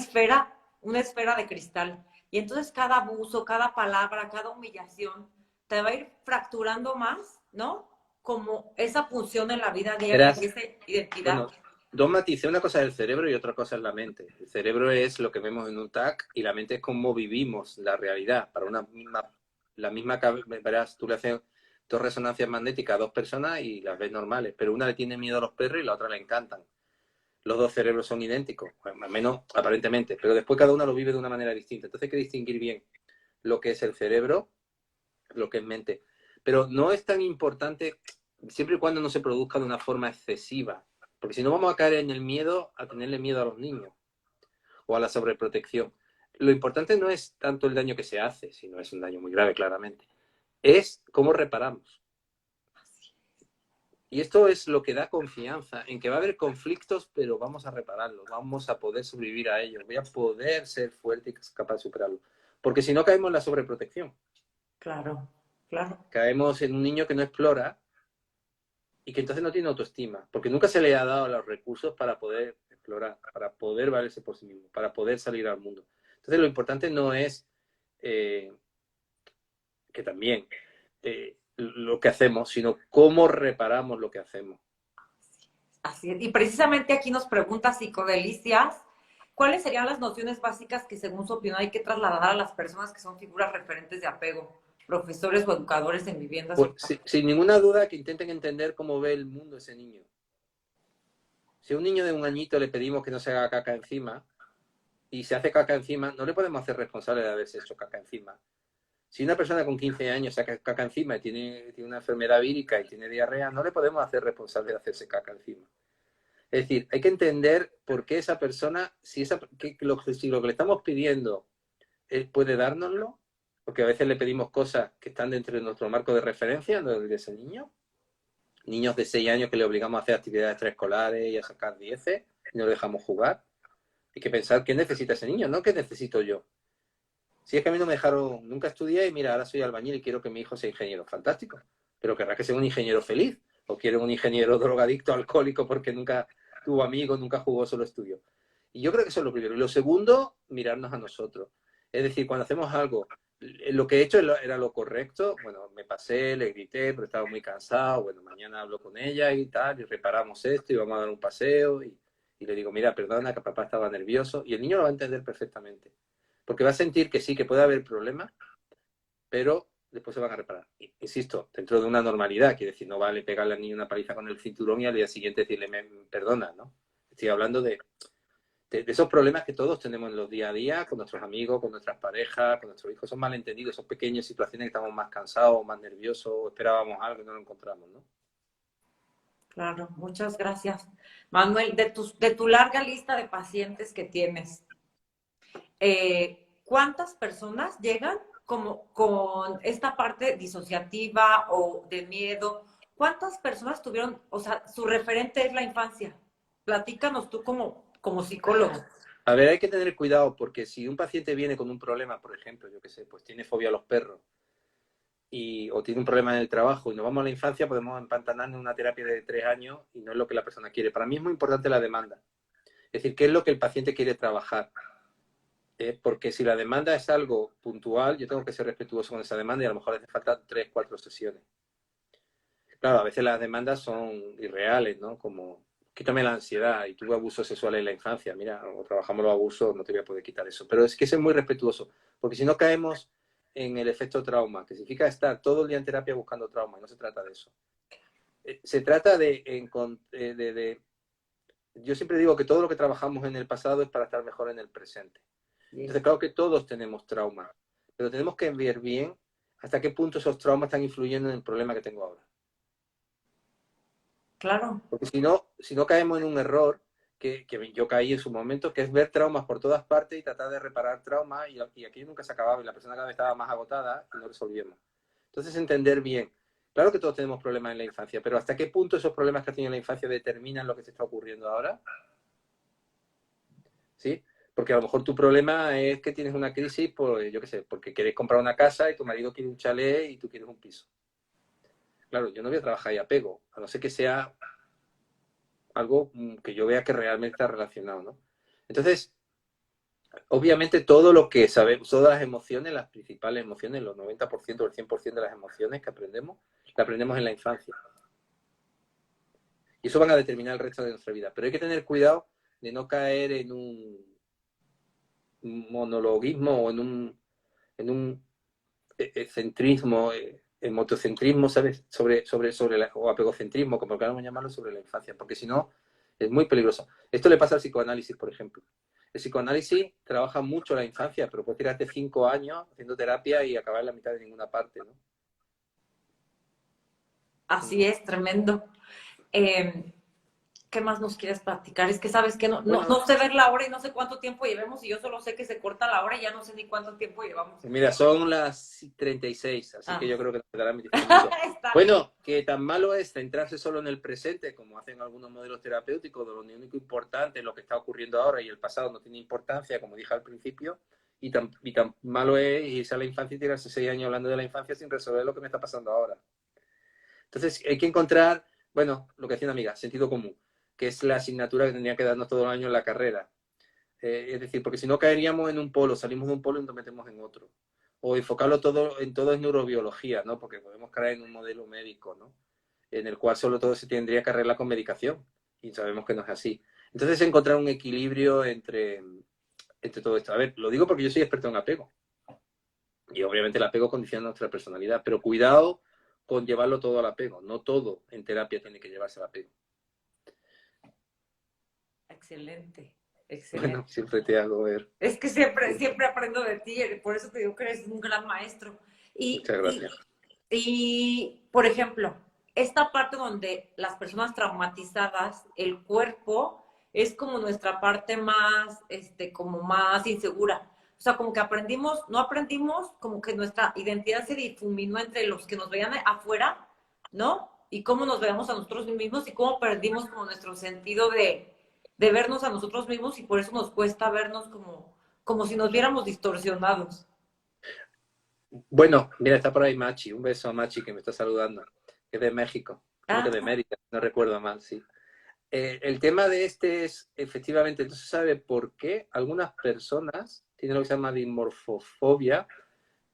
esfera de cristal. Y entonces cada abuso, cada palabra, cada humillación te va a ir fracturando más, ¿no? Como esa función en la vida diaria y Verás, esa identidad. bueno, dos matices, una cosa es el cerebro y otra cosa es la mente. El cerebro es lo que vemos en un TAC y la mente es cómo vivimos la realidad. Para la misma, verás, tú le haces dos resonancias magnéticas a dos personas y las ves normales, pero una le tiene miedo a los perros y la otra le encantan. Los dos cerebros son idénticos, bueno, al menos aparentemente, pero después cada uno lo vive de una manera distinta. Entonces hay que distinguir bien lo que es el cerebro, lo que es mente. Pero no es tan importante siempre y cuando no se produzca de una forma excesiva, porque si no vamos a caer en el miedo a tenerle miedo a los niños o a la sobreprotección. Lo importante no es tanto el daño que se hace, si no es un daño muy grave, claramente, es cómo reparamos. Y esto es lo que da confianza en que va a haber conflictos, pero vamos a repararlos, vamos a poder sobrevivir a ellos, voy a poder ser fuerte y capaz de superarlo. Porque si no caemos en la sobreprotección, Claro, claro. caemos en un niño que no explora y que entonces no tiene autoestima, porque nunca se le ha dado los recursos para poder explorar, para poder valerse por sí mismo, para poder salir al mundo. Entonces lo importante no es eh, que también lo que hacemos, sino cómo reparamos lo que hacemos. Así es. Y precisamente aquí nos pregunta Psicodelicias, ¿cuáles serían las nociones básicas que según su opinión hay que trasladar a las personas que son figuras referentes de apego, profesores o educadores en viviendas Pues, o casas? sin ninguna duda que intenten entender cómo ve el mundo ese niño. Si a un niño de un añito le pedimos que no se haga caca encima y se hace caca encima, no le podemos hacer responsable de haberse hecho caca encima. Si una persona con 15 años saca caca encima y tiene una enfermedad vírica y tiene diarrea, no le podemos hacer responsable de hacerse caca encima. Es decir, hay que entender por qué esa persona, si lo que le estamos pidiendo, él puede dárnoslo, porque a veces le pedimos cosas que están dentro de nuestro marco de referencia de ese niño. Niños de 6 años que le obligamos a hacer actividades extraescolares y a sacar 10 y no le dejamos jugar. Hay que pensar qué necesita ese niño, no qué necesito yo. Si es que a mí no me dejaron, nunca estudié y mira, ahora soy albañil y quiero que mi hijo sea ingeniero, fantástico. Pero querrá que sea un ingeniero feliz o quiero un ingeniero drogadicto, alcohólico porque nunca tuvo amigos, nunca jugó, solo estudió. Y yo creo que eso es lo primero. Y lo segundo, mirarnos a nosotros. Es decir, cuando hacemos algo, lo que he hecho era lo correcto, bueno, me pasé, le grité, pero estaba muy cansado, bueno, mañana hablo con ella y tal, y reparamos esto y vamos a dar un paseo y le digo, mira, perdona que papá estaba nervioso y el niño lo va a entender perfectamente porque va a sentir que sí, que puede haber problemas, pero después se van a reparar. Insisto, dentro de una normalidad, quiere decir, no vale pegarle al niño una paliza con el cinturón y al día siguiente decirle, perdona, ¿no? Estoy hablando de esos problemas que todos tenemos en los día a día, con nuestros amigos, con nuestras parejas, con nuestros hijos, son malentendidos, son pequeñas situaciones que estamos más cansados, más nerviosos, o esperábamos algo y no lo encontramos, ¿no? Claro, muchas gracias. Manuel, de tu larga lista de pacientes que tienes, ¿cuántas personas llegan como con esta parte disociativa o de miedo, ¿cuántas personas tuvieron, o sea, su referente es la infancia? Platícanos tú como psicólogo. A ver, hay que tener cuidado porque si un paciente viene con un problema, por ejemplo, yo qué sé, pues tiene fobia a los perros o tiene un problema en el trabajo y nos vamos a la infancia, podemos empantanarnos en una terapia de 3 años y no es lo que la persona quiere. Para mí es muy importante la demanda. Es decir, ¿qué es lo que el paciente quiere trabajar? Porque si la demanda es algo puntual, yo tengo que ser respetuoso con esa demanda y a lo mejor hace falta 3, 4 sesiones. Claro, a veces las demandas son irreales, ¿no? Como, quítame la ansiedad y tuve abuso sexual en la infancia. Mira, o trabajamos los abusos, no te voy a poder quitar eso. Pero es que ser muy respetuoso, porque si no caemos en el efecto trauma, que significa estar todo el día en terapia buscando trauma, y no se trata de eso. Se trata yo siempre digo que todo lo que trabajamos en el pasado es para estar mejor en el presente. Entonces, claro que todos tenemos traumas, pero tenemos que ver bien hasta qué punto esos traumas están influyendo en el problema que tengo ahora. Claro. Porque si no caemos en un error que yo caí en su momento, que es ver traumas por todas partes y tratar de reparar traumas y aquello nunca se acababa y la persona cada vez estaba más agotada y no resolvíamos. Entonces, entender bien. Claro que todos tenemos problemas en la infancia, pero ¿hasta qué punto esos problemas que has tenido en la infancia determinan lo que te está ocurriendo ahora? ¿Sí? Porque a lo mejor tu problema es que tienes una crisis, pues, yo qué sé, porque quieres comprar una casa y tu marido quiere un chalet y tú quieres un piso. Claro, yo no voy a trabajar y apego, a no ser que sea algo que yo vea que realmente está relacionado, ¿no? Entonces, obviamente todo lo que sabemos, todas las emociones, las principales emociones, los 90% o el 100% de las emociones que aprendemos, las aprendemos en la infancia. Y eso van a determinar el resto de nuestra vida. Pero hay que tener cuidado de no caer en un monologuismo o en un centrismo, emotocentrismo, ¿sabes? O apegocentrismo, como queramos llamarlo, sobre la infancia, porque si no, es muy peligroso. Esto le pasa al psicoanálisis, por ejemplo. El psicoanálisis trabaja mucho la infancia, pero puede tirarte 5 años haciendo terapia y acabar en la mitad de ninguna parte, ¿no? Así es, tremendo. Eh, ¿Qué más nos quieres platicar? Es que sabes que Bueno, no sé ver la hora y no sé cuánto tiempo llevemos y yo solo sé que se corta la hora y ya no sé ni cuánto tiempo llevamos. mira, son las 36, así que Ah, yo creo que nos quedarán mis 10 minutos. está bien. Bueno, que tan malo es centrarse solo en el presente, como hacen algunos modelos terapéuticos, de lo único importante es lo que está ocurriendo ahora y el pasado no tiene importancia, como dije al principio, y tan malo es irse a la infancia y tirarse 6 años hablando de la infancia sin resolver lo que me está pasando ahora. Entonces, hay que encontrar, bueno, lo que decía una amiga, sentido común, que es la asignatura que tendría que darnos todo el año en la carrera. Es decir, porque si no caeríamos en un polo, salimos de un polo y nos metemos en otro. O enfocarlo todo en neurobiología, ¿no? Porque podemos caer en un modelo médico, ¿no? En el cual solo todo se tendría que arreglar con medicación. Y sabemos que no es así. Entonces, encontrar un equilibrio entre todo esto. A ver, lo digo porque yo soy experto en apego. Y obviamente el apego condiciona nuestra personalidad. Pero cuidado con llevarlo todo al apego. No todo en terapia tiene que llevarse al apego. Excelente, Bueno, excelente. siempre te hago ver. Es que siempre aprendo de ti, por eso te digo que eres un gran maestro. Y, Muchas y, gracias. y, por ejemplo, esta parte donde las personas traumatizadas, el cuerpo es como nuestra parte más, como más insegura. O sea, como que aprendimos, no aprendimos, como que nuestra identidad se difuminó entre los que nos veían afuera, ¿no? Y cómo nos veíamos a nosotros mismos y cómo perdimos como nuestro sentido de vernos a nosotros mismos y por eso nos cuesta vernos como si nos viéramos distorsionados. Bueno, mira, está por ahí Machi. Un beso a Machi que me está saludando. Que es de México. Creo que de Ah, Mérida, no recuerdo mal, sí. El tema de este es, efectivamente, no se sabe por qué algunas personas tienen lo que se llama dimorfofobia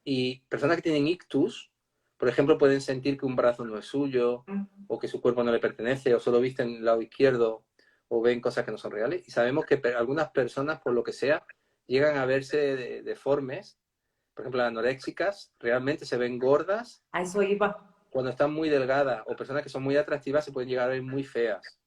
y personas que tienen ictus, por ejemplo, pueden sentir que un brazo no es suyo o que su cuerpo no le pertenece o solo visten el lado izquierdo o ven cosas que no son reales. Y sabemos que algunas personas, por lo que sea, llegan a verse deformes. Por ejemplo, las anoréxicas realmente se ven gordas a eso iba. cuando están muy delgadas, o personas que son muy atractivas se pueden llegar a ver muy feas.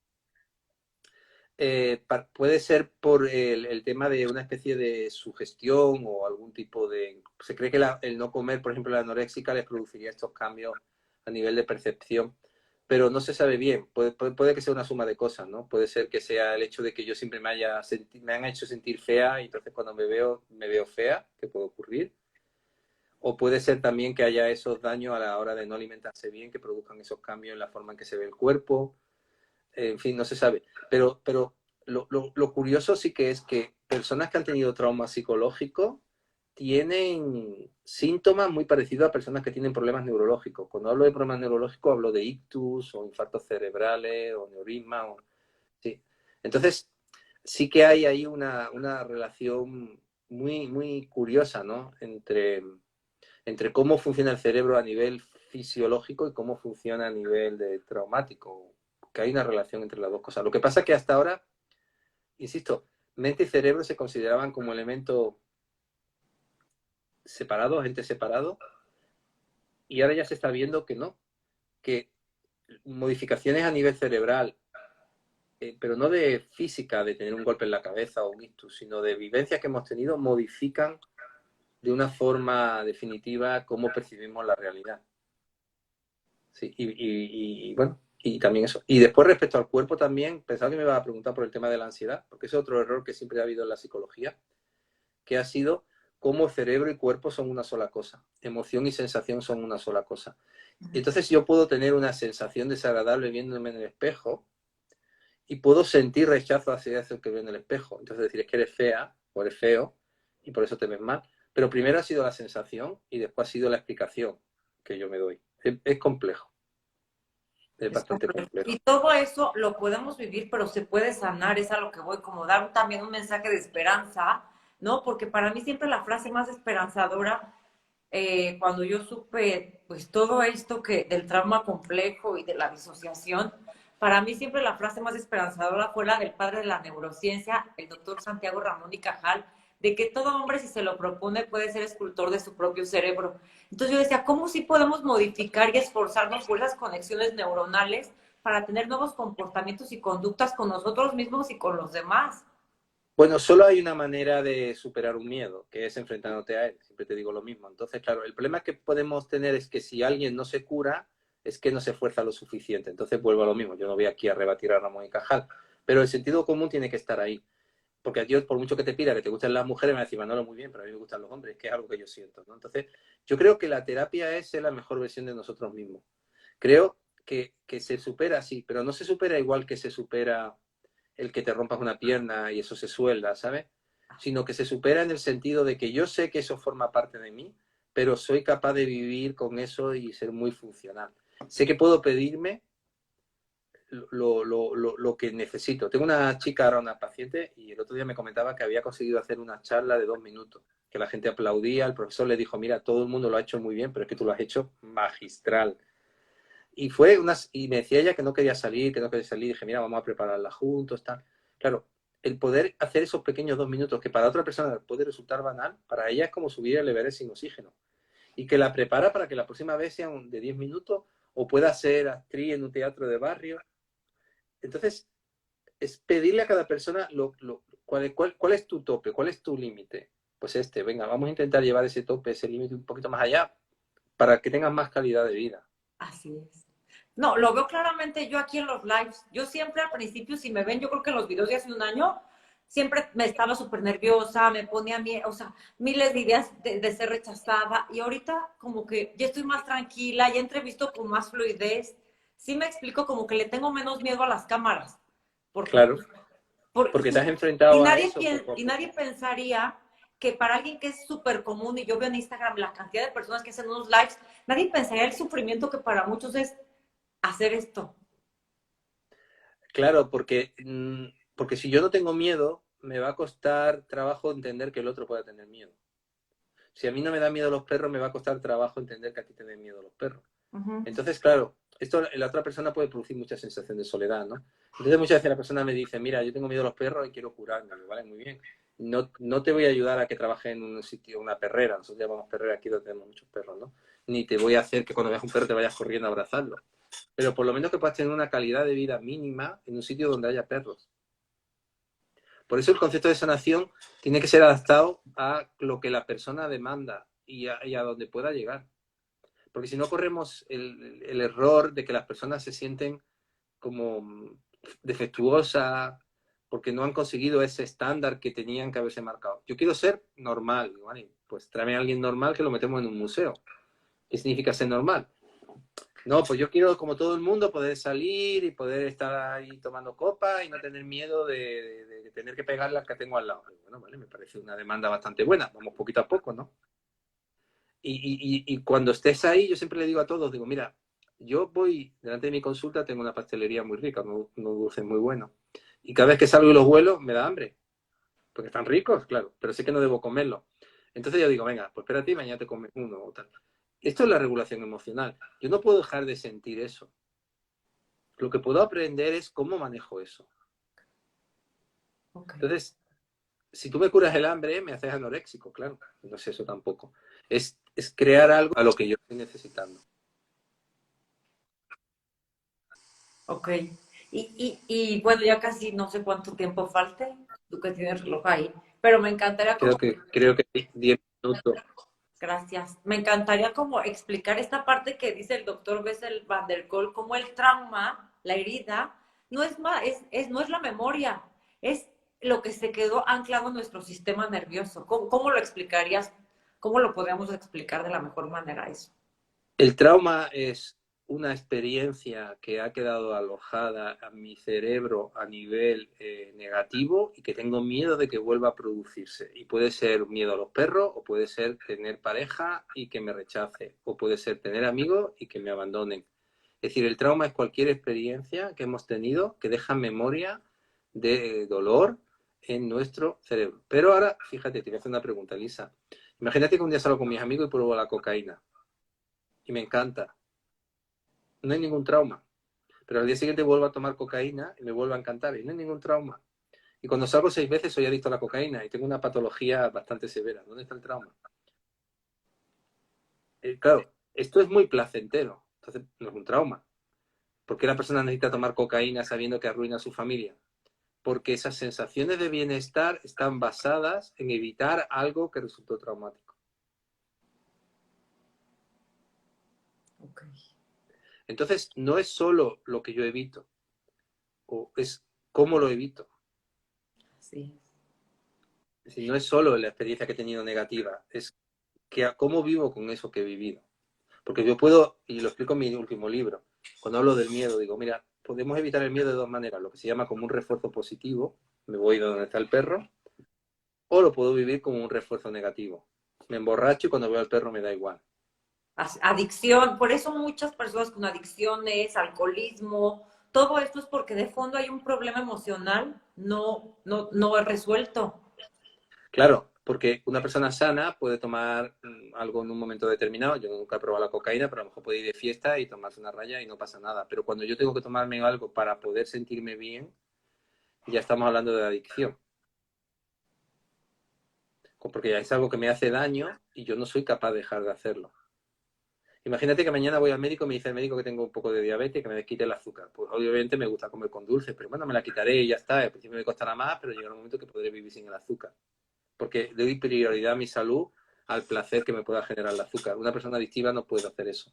Puede ser por el tema de una especie de sugestión o algún tipo de... Se cree que el no comer, por ejemplo, la anoréxica les produciría estos cambios a nivel de percepción, pero no se sabe bien. Puede que sea una suma de cosas, ¿no? Puede ser que sea el hecho de que yo siempre me han hecho sentir fea y entonces cuando me veo fea, que puede ocurrir. o puede ser también que haya esos daños a la hora de no alimentarse bien, que produzcan esos cambios en la forma en que se ve el cuerpo. En fin, no se sabe. Pero lo curioso sí que es que personas que han tenido traumas psicológicos tienen síntomas muy parecidos a personas que tienen problemas neurológicos. Cuando hablo de problemas neurológicos hablo de ictus o infartos cerebrales o neurisma. Sí. Entonces, sí que hay ahí una relación muy curiosa, ¿no? Entre cómo funciona el cerebro a nivel fisiológico y cómo funciona a nivel de traumático. Que hay una relación entre las dos cosas. Lo que pasa es que hasta ahora, insisto, mente y cerebro se consideraban como elementos separados, entes separados, y ahora ya se está viendo que no, que modificaciones a nivel cerebral, pero no de física, de tener un golpe en la cabeza o un ictus, sino de vivencias que hemos tenido, modifican de una forma definitiva cómo percibimos la realidad. Sí, y bueno, y también eso. Y después respecto al cuerpo también, pensaba que me iba a preguntar por el tema de la ansiedad, porque es otro error que siempre ha habido en la psicología, que ha sido cómo cerebro y cuerpo son una sola cosa, emoción y sensación son una sola cosa. Y entonces yo puedo tener una sensación desagradable viéndome en el espejo y puedo sentir rechazo hacia eso que veo en el espejo. Entonces decir, es que eres fea o eres feo y por eso te ves mal. Pero primero ha sido la sensación y después ha sido la explicación que yo me doy. Es complejo, es Es bastante complejo. complejo. Y todo eso lo podemos vivir, pero se puede sanar, es a lo que voy, como dar también un mensaje de esperanza, ¿no? Porque para mí siempre la frase más esperanzadora, cuando yo supe, pues todo esto que del trauma complejo y de la disociación, para mí siempre la frase más esperanzadora fue la del padre de la neurociencia, el doctor Santiago Ramón y Cajal, de que todo hombre, si se lo propone, puede ser escultor de su propio cerebro. Entonces yo decía, ¿cómo sí podemos modificar y esforzarnos por esas conexiones neuronales para tener nuevos comportamientos y conductas con nosotros mismos y con los demás? Bueno, solo hay una manera de superar un miedo, que es enfrentándote a él. Siempre te digo lo mismo. Entonces, claro, el problema que podemos tener es que si alguien no se cura, es que no se esfuerza lo suficiente. Entonces, vuelvo a lo mismo. Yo no voy aquí a rebatir a Ramón y Cajal, pero el sentido común tiene que estar ahí. Porque a Dios, por mucho que te pida que te gusten las mujeres, me va a decir, Manolo, muy bien, pero a mí me gustan los hombres, que es algo que yo siento, ¿no? Entonces, yo creo que la terapia es ser la mejor versión de nosotros mismos. Creo que se supera, sí, pero no se supera igual que se supera el que te rompas una pierna y eso se suelda, ¿sabes? Sino que se supera en el sentido de que yo sé que eso forma parte de mí, pero soy capaz de vivir con eso y ser muy funcional. Sé que puedo pedirme lo que necesito. Tengo una chica ahora, una paciente, y el otro día me comentaba que había conseguido hacer una charla de 2 minutos, que la gente aplaudía, el profesor le dijo, mira, todo el mundo lo ha hecho muy bien, pero es que tú lo has hecho magistral. Y me decía ella que no quería salir, que no quería salir, y dije, mira, vamos a prepararla juntos, tal. Claro, el poder hacer esos pequeños 2 minutos, que para otra persona puede resultar banal, para ella es como subir el Everest sin oxígeno. Y que la prepara para que la próxima vez sea de 10 minutos o pueda ser actriz en un teatro de barrio. Entonces, es pedirle a cada persona cuál es tu tope, cuál es tu límite. Pues venga, vamos a intentar llevar ese tope, ese límite un poquito más allá para que tengas más calidad de vida. Así es. No, lo veo claramente yo aquí en los lives. Yo siempre al principio, si me ven, yo creo que en los videos de hace un año, siempre me estaba súper nerviosa, me ponía, o sea, miles de ideas de ser rechazada. Y ahorita como que ya estoy más tranquila, ya entrevisto con más fluidez. Sí me explico como que le tengo menos miedo a las cámaras. Porque, Claro, pues, por, porque te has y enfrentado a nadie, eso poco a y poco. nadie pensaría que para alguien que es súper común, y yo veo en Instagram la cantidad de personas que hacen unos lives, nadie pensaría el sufrimiento que para muchos es hacer esto. Claro, porque si yo no tengo miedo, me va a costar trabajo entender que el otro pueda tener miedo. Si a mí no me da miedo los perros, me va a costar trabajo entender que a ti te den miedo los perros. Uh -huh. Entonces, claro, esto en la otra persona puede producir mucha sensación de soledad, ¿no? Entonces muchas veces la persona me dice, mira, yo tengo miedo a los perros y quiero curarme, ¿vale? Muy bien. No te voy a ayudar a que trabaje en un sitio, una perrera, nosotros llamamos perrera aquí donde tenemos muchos perros, ¿no? Ni te voy a hacer que cuando veas un perro te vayas corriendo a abrazarlo. Pero por lo menos que puedas tener una calidad de vida mínima en un sitio donde haya perros. Por eso el concepto de sanación tiene que ser adaptado a lo que la persona demanda y a donde pueda llegar. Porque si no corremos el error de que las personas se sienten como defectuosas porque no han conseguido ese estándar que tenían que haberse marcado. Yo quiero ser normal, ¿vale? Pues tráeme a alguien normal que lo metemos en un museo. ¿Qué significa ser normal? No, pues yo quiero, como todo el mundo, poder salir y poder estar ahí tomando copa y no tener miedo de tener que pegarle al que tengo al lado. Bueno, vale, me parece una demanda bastante buena. Vamos poquito a poco, ¿no? Y cuando estés ahí, yo siempre le digo a todos, digo, mira, yo voy, delante de mi consulta tengo una pastelería muy rica, unos dulces muy buenos. Y cada vez que salgo y los vuelo, me da hambre. Porque están ricos, claro, pero sé que no debo comerlos. Entonces yo digo, venga, pues espérate y mañana te comes uno o tal. Esto es la regulación emocional. Yo no puedo dejar de sentir eso. Lo que puedo aprender es cómo manejo eso. Ok. Entonces, si tú me curas el hambre, me haces anoréxico, claro. No es eso tampoco. Es crear algo a lo que yo estoy necesitando. Ok. Bueno, ya casi no sé cuánto tiempo falte, tú que tienes reloj ahí, pero me encantaría como, Creo que 10 minutos. gracias, me encantaría como explicar esta parte que dice el doctor Bessel van der Kolk, como el trauma, la herida, no es más, no es la memoria, es lo que se quedó anclado en nuestro sistema nervioso. ¿Cómo lo explicarías? ¿Cómo lo podríamos explicar de la mejor manera eso? El trauma es una experiencia que ha quedado alojada a mi cerebro a nivel negativo y que tengo miedo de que vuelva a producirse. Y puede ser miedo a los perros, o puede ser tener pareja y que me rechace, o puede ser tener amigos y que me abandonen. Es decir, el trauma es cualquier experiencia que hemos tenido que deja memoria de dolor en nuestro cerebro. Pero ahora, fíjate, te voy a hacer una pregunta, Lisa. Imagínate que un día salgo con mis amigos y pruebo la cocaína y me encanta. No hay ningún trauma. Pero al día siguiente vuelvo a tomar cocaína y me vuelve a encantar y no hay ningún trauma. Y cuando salgo 6 veces soy adicto a la cocaína y tengo una patología bastante severa. ¿Dónde está el trauma? Claro, esto es muy placentero. Entonces no es un trauma. ¿Por qué la persona necesita tomar cocaína sabiendo que arruina a su familia? Porque esas sensaciones de bienestar están basadas en evitar algo que resultó traumático. Ok, Entonces, no es solo lo que yo evito, o es cómo lo evito. así Es decir, no es solo la experiencia que he tenido negativa, es que, cómo vivo con eso que he vivido. Porque yo puedo, y lo explico en mi último libro, cuando hablo del miedo, digo, mira, podemos evitar el miedo de dos maneras, lo que se llama como un refuerzo positivo, me voy de donde está el perro, o lo puedo vivir como un refuerzo negativo. Me emborracho y cuando veo al perro me da igual. adicción, por eso muchas personas con adicciones, alcoholismo, todo esto es porque de fondo hay un problema emocional no resuelto. Claro, porque una persona sana puede tomar algo en un momento determinado. Yo nunca he probado la cocaína, pero a lo mejor puede ir de fiesta y tomarse una raya y no pasa nada. Pero cuando yo tengo que tomarme algo para poder sentirme bien, ya estamos hablando de adicción. Porque ya es algo que me hace daño y yo no soy capaz de dejar de hacerlo. Imagínate que mañana voy al médico y me dice el médico que tengo un poco de diabetes y que me quite el azúcar. Pues obviamente me gusta comer con dulces, pero bueno, me la quitaré y ya está. Al principio me costará más, pero llegará un momento que podré vivir sin el azúcar. Porque le doy prioridad a mi salud al placer que me pueda generar el azúcar. Una persona adictiva no puede hacer eso.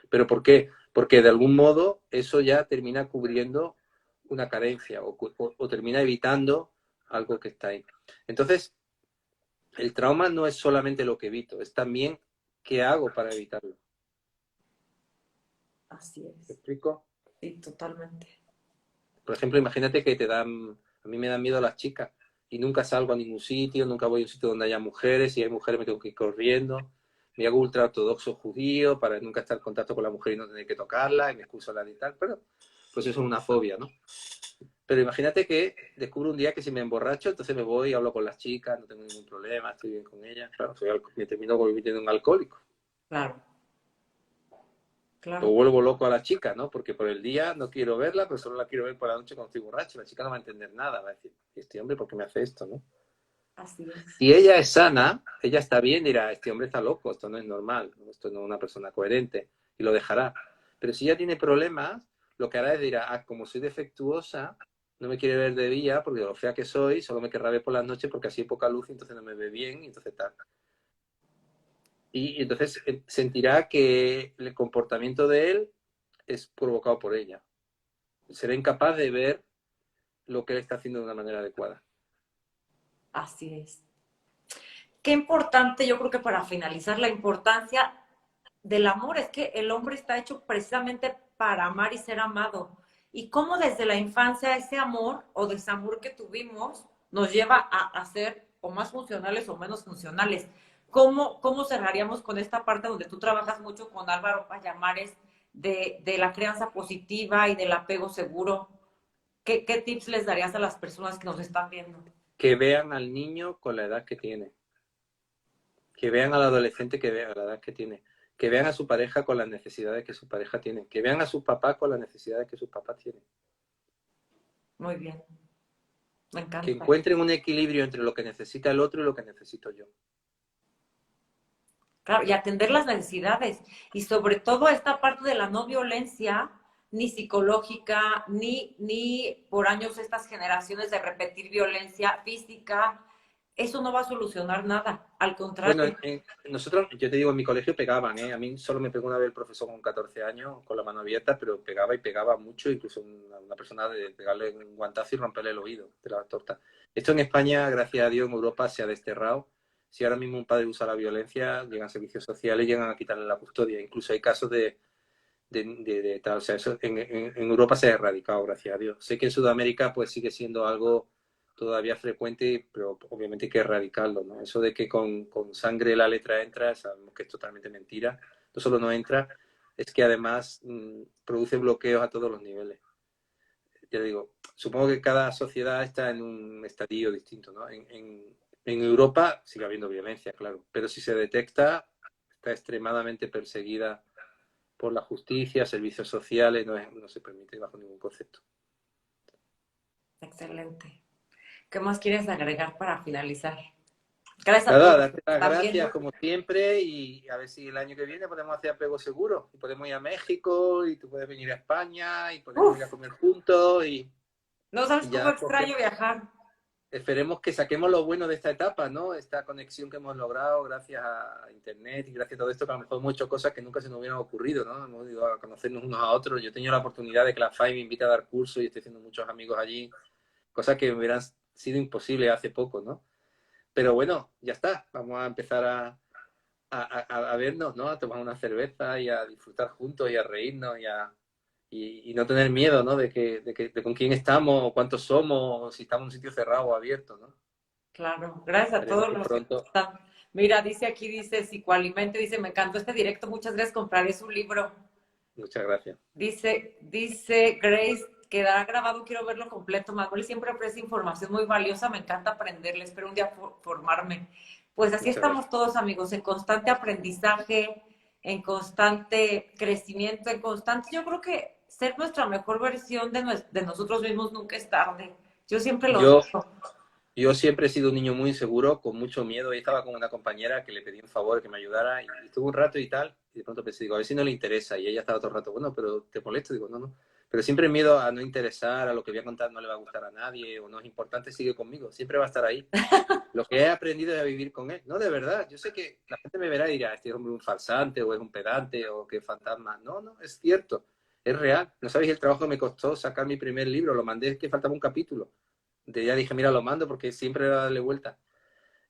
¿Pero por qué? Porque de algún modo eso ya termina cubriendo una carencia o termina evitando algo que está ahí. Entonces, el trauma no es solamente lo que evito, es también qué hago para evitarlo. Así ¿Me es, explico? sí, totalmente. Por ejemplo, imagínate que a mí me dan miedo las chicas y nunca salgo a ningún sitio, nunca voy a un sitio donde haya mujeres, si hay mujeres me tengo que ir corriendo, me hago ultra ortodoxo judío para nunca estar en contacto con la mujer y no tener que tocarla y me excuso la y tal, pero pues eso es una fobia, ¿no? Pero imagínate que descubro un día que si me emborracho, entonces me voy, hablo con las chicas, no tengo ningún problema, estoy bien con ellas, claro, me termino convirtiendo en un alcohólico. Claro, O claro, vuelvo loco a la chica, ¿no? Porque por el día no quiero verla, pero solo la quiero ver por la noche cuando estoy borracho. La chica no va a entender nada, va a decir, este hombre, ¿por qué me hace esto, no? así es. Si ella es sana, ella está bien, dirá, este hombre está loco, esto no es normal, esto no es una persona coherente, y lo dejará. Pero si ella tiene problemas, lo que hará es dirá, ah, como soy defectuosa, no me quiere ver de día porque lo fea que soy, solo me querrá ver por las noches porque así hay poca luz y entonces no me ve bien, y entonces tal. Y entonces sentirá que el comportamiento de él es provocado por ella. Será incapaz de ver lo que él está haciendo de una manera adecuada. Así es. qué importante, yo creo que para finalizar, la importancia del amor es que el hombre está hecho precisamente para amar y ser amado. Y cómo desde la infancia ese amor o desamor que tuvimos nos lleva a ser o más funcionales o menos funcionales. ¿Cómo cerraríamos con esta parte donde tú trabajas mucho con Álvaro Payamares de la crianza positiva y del apego seguro? ¿Qué tips les darías a las personas que nos están viendo? Que vean al niño con la edad que tiene, que vean al adolescente que vea la edad que tiene, que vean a su pareja con las necesidades que su pareja tiene, que vean a su papá con las necesidades que sus papás tienen. Muy bien, me Que encanta. encuentren un equilibrio entre lo que necesita el otro y lo que necesito yo. Claro, y atender las necesidades. Y sobre todo esta parte de la no violencia, ni psicológica, ni por años estas generaciones de repetir violencia física, eso no va a solucionar nada. Al Bueno, contrario. nosotros, yo te digo, en mi colegio pegaban, ¿eh? A mí solo me pegó una vez el profesor con 14 años, con la mano abierta, pero pegaba y pegaba mucho, incluso una persona de pegarle un guantazo y romperle el oído de la torta. Esto en España, gracias a Dios, en Europa se ha desterrado. Si ahora mismo un padre usa la violencia, llegan servicios sociales, llegan a quitarle la custodia. Incluso hay casos de tal. O sea, eso en Europa se ha erradicado, gracias a Dios. Sé que en Sudamérica pues sigue siendo algo todavía frecuente, pero obviamente hay que erradicarlo, ¿no? Eso de que con sangre la letra entra, sabemos que es totalmente mentira. No solo no entra, es que además produce bloqueos a todos los niveles. Ya digo, supongo que cada sociedad está en un estadio distinto, ¿no? En Europa sigue habiendo violencia, claro, pero si se detecta, está extremadamente perseguida por la justicia, servicios sociales, no se permite bajo ningún concepto. Excelente. ¿Qué más quieres agregar para finalizar? Gracias a todos Nada, los que darte nos las están gracias viendo. como siempre y a ver si el año que viene podemos hacer apego seguro y podemos ir a México y tú puedes venir a España y podemos ir a Uf, comer juntos no sabes y cómo ya pues, extraño viajar. esperemos que saquemos lo bueno de esta etapa, ¿no? Esta conexión que hemos logrado gracias a Internet y gracias a todo esto, que a lo mejor hemos hecho cosas que nunca se nos hubieran ocurrido, ¿no? Hemos ido a conocernos unos a otros. Yo he tenido la oportunidad de que la FAI me invite a dar cursos y estoy haciendo muchos amigos allí, cosas que me hubieran sido imposibles hace poco, ¿no? Pero bueno, ya está. Vamos a empezar a vernos, ¿no? A tomar una cerveza y a disfrutar juntos y a reírnos y no tener miedo, ¿no? De con quién estamos, o cuántos somos, o si estamos en un sitio cerrado o abierto, ¿no? Claro, gracias a Esperemos todos que los que pronto. están. Mira, dice aquí, dice Psicoalimente, dice, me encantó este directo, muchas gracias, compraré su libro. Muchas gracias. Dice Grace, quedará grabado, quiero verlo completo. Manuel siempre ofrece información muy valiosa, me encanta aprenderle, espero un día formarme. Pues así Muchas estamos gracias. todos, amigos, en constante aprendizaje, en constante crecimiento, en constante, yo creo que ser nuestra mejor versión de nosotros mismos nunca es tarde. Yo siempre lo Yo, digo. yo siempre he sido un niño muy inseguro, con mucho miedo. Y estaba con una compañera que le pedí un favor que me ayudara y estuvo un rato y tal. Y de pronto pensé, digo, a ver si no le interesa. Y ella estaba todo el rato, bueno, pero te molesto. Digo, no, no. Pero siempre miedo a no interesar, a lo que voy a contar no le va a gustar a nadie o no es importante, sigue conmigo. Siempre va a estar ahí. Lo que he aprendido es a vivir con él. No, de verdad. Yo sé que la gente me verá y dirá, este hombre es un farsante o es un pedante o que fantasma. No, no, es cierto. Es real. No sabéis el trabajo que me costó sacar mi primer libro. Lo mandé, es que faltaba un capítulo. De ya dije, mira, lo mando porque siempre era darle vuelta.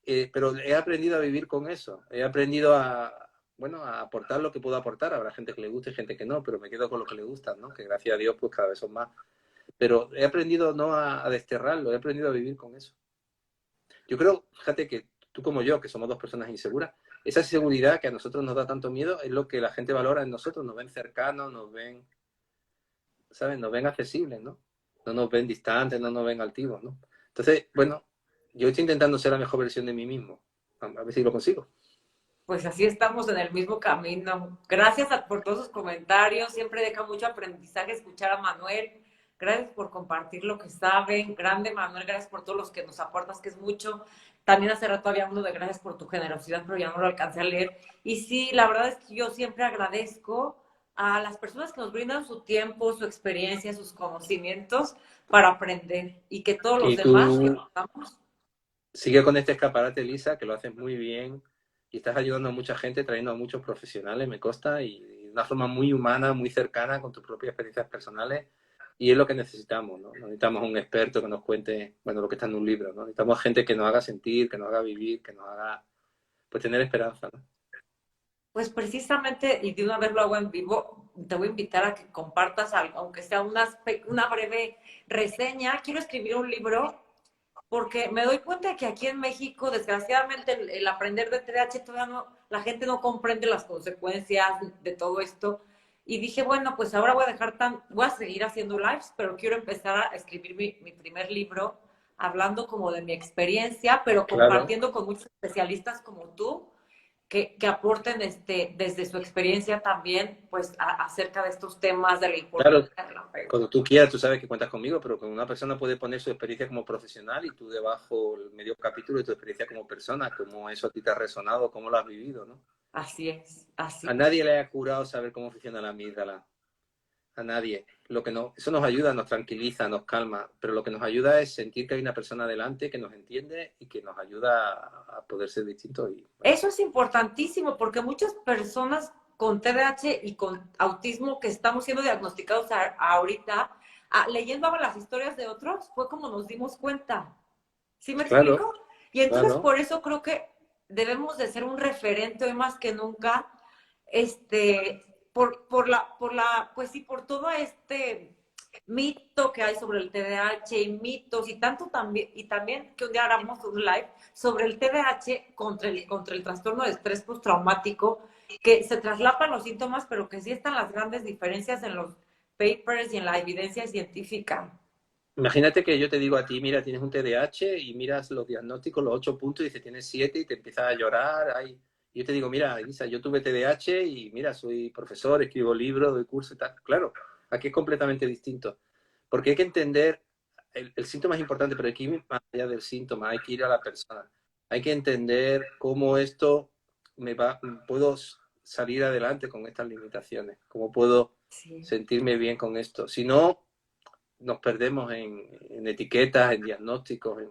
Pero he aprendido a vivir con eso. He aprendido bueno, a aportar lo que puedo aportar. Habrá gente que le guste y gente que no, pero me quedo con lo que le gusta, ¿no? Que gracias a Dios, pues cada vez son más. Pero he aprendido no a desterrarlo, he aprendido a vivir con eso. Yo creo, fíjate que tú como yo, que somos dos personas inseguras, esa seguridad que a nosotros nos da tanto miedo es lo que la gente valora en nosotros. Nos ven cercanos, nos ven, ¿saben? Nos ven accesibles, ¿no? No nos ven distantes, no nos ven altivos, ¿no? Entonces, bueno, yo estoy intentando ser la mejor versión de mí mismo. A ver si lo consigo. Pues así estamos en el mismo camino. Gracias por todos sus comentarios. Siempre deja mucho aprendizaje escuchar a Manuel. Gracias por compartir lo que saben. Grande Manuel, gracias por todos los que nos aportas, que es mucho. También hace rato había uno de gracias por tu generosidad, pero ya no lo alcancé a leer. Y sí, la verdad es que yo siempre agradezco a las personas que nos brindan su tiempo, su experiencia, sus conocimientos para aprender y que todos los Y demás que tú estamos. sigue con este escaparate, Lisa, que lo haces muy bien y estás ayudando a mucha gente, trayendo a muchos profesionales, me consta, y de una forma muy humana, muy cercana, con tus propias experiencias personales. Y es lo que necesitamos, ¿no? No necesitamos un experto que nos cuente, bueno, lo que está en un libro, ¿no? Necesitamos gente que nos haga sentir, que nos haga vivir, que nos haga pues tener esperanza, ¿no? Pues precisamente, y de una vez lo hago en vivo, te voy a invitar a que compartas algo, aunque sea una breve reseña. Quiero escribir un libro porque me doy cuenta que aquí en México, desgraciadamente, el aprender de TDAH todavía no, la gente no comprende las consecuencias de todo esto. Y dije, bueno, pues ahora voy a seguir haciendo lives, pero quiero empezar a escribir mi primer libro, hablando como de mi experiencia, pero Claro, compartiendo con muchos especialistas como tú, que aporten desde su experiencia también, pues, acerca de estos temas, de la claro. importancia del apego. Cuando tú quieras, tú sabes que cuentas conmigo, pero con una persona puede poner su experiencia como profesional y tú debajo el medio capítulo de tu experiencia como persona, cómo eso a ti te ha resonado, cómo lo has vivido, ¿no? Así es, así A es. nadie le ha curado saber cómo funciona la amígdala. A nadie. Lo que no, eso nos ayuda, nos tranquiliza, nos calma, pero lo que nos ayuda es sentir que hay una persona delante que nos entiende y que nos ayuda a poder ser distintos. Y, bueno. Eso es importantísimo porque muchas personas con TDAH y con autismo que estamos siendo diagnosticados ahorita, leyendo ahora las historias de otros, fue como nos dimos cuenta. ¿Sí me Claro, explico? Y entonces claro. por eso creo que debemos de ser un referente hoy más que nunca, pues sí, por todo este mito que hay sobre el TDAH y mitos y también que un día haremos un live sobre el TDAH contra el trastorno de estrés postraumático, que se traslapan los síntomas, pero que sí están las grandes diferencias en los papers y en la evidencia científica. Imagínate que yo te digo a ti, mira, tienes un TDAH y miras los diagnósticos, los 8 puntos, y dices, tienes 7 y te empiezas a llorar. Ay. Y yo te digo, mira, Elisa, yo tuve TDAH y mira, soy profesor, escribo libros, doy cursos y tal. Claro, aquí es completamente distinto. Porque hay que entender, el síntoma es importante, pero hay que ir más allá del síntoma, hay que ir a la persona. Hay que entender cómo esto puedo salir adelante con estas limitaciones, cómo puedo Sí. sentirme bien con esto. Si no, nos perdemos en etiquetas, en diagnósticos.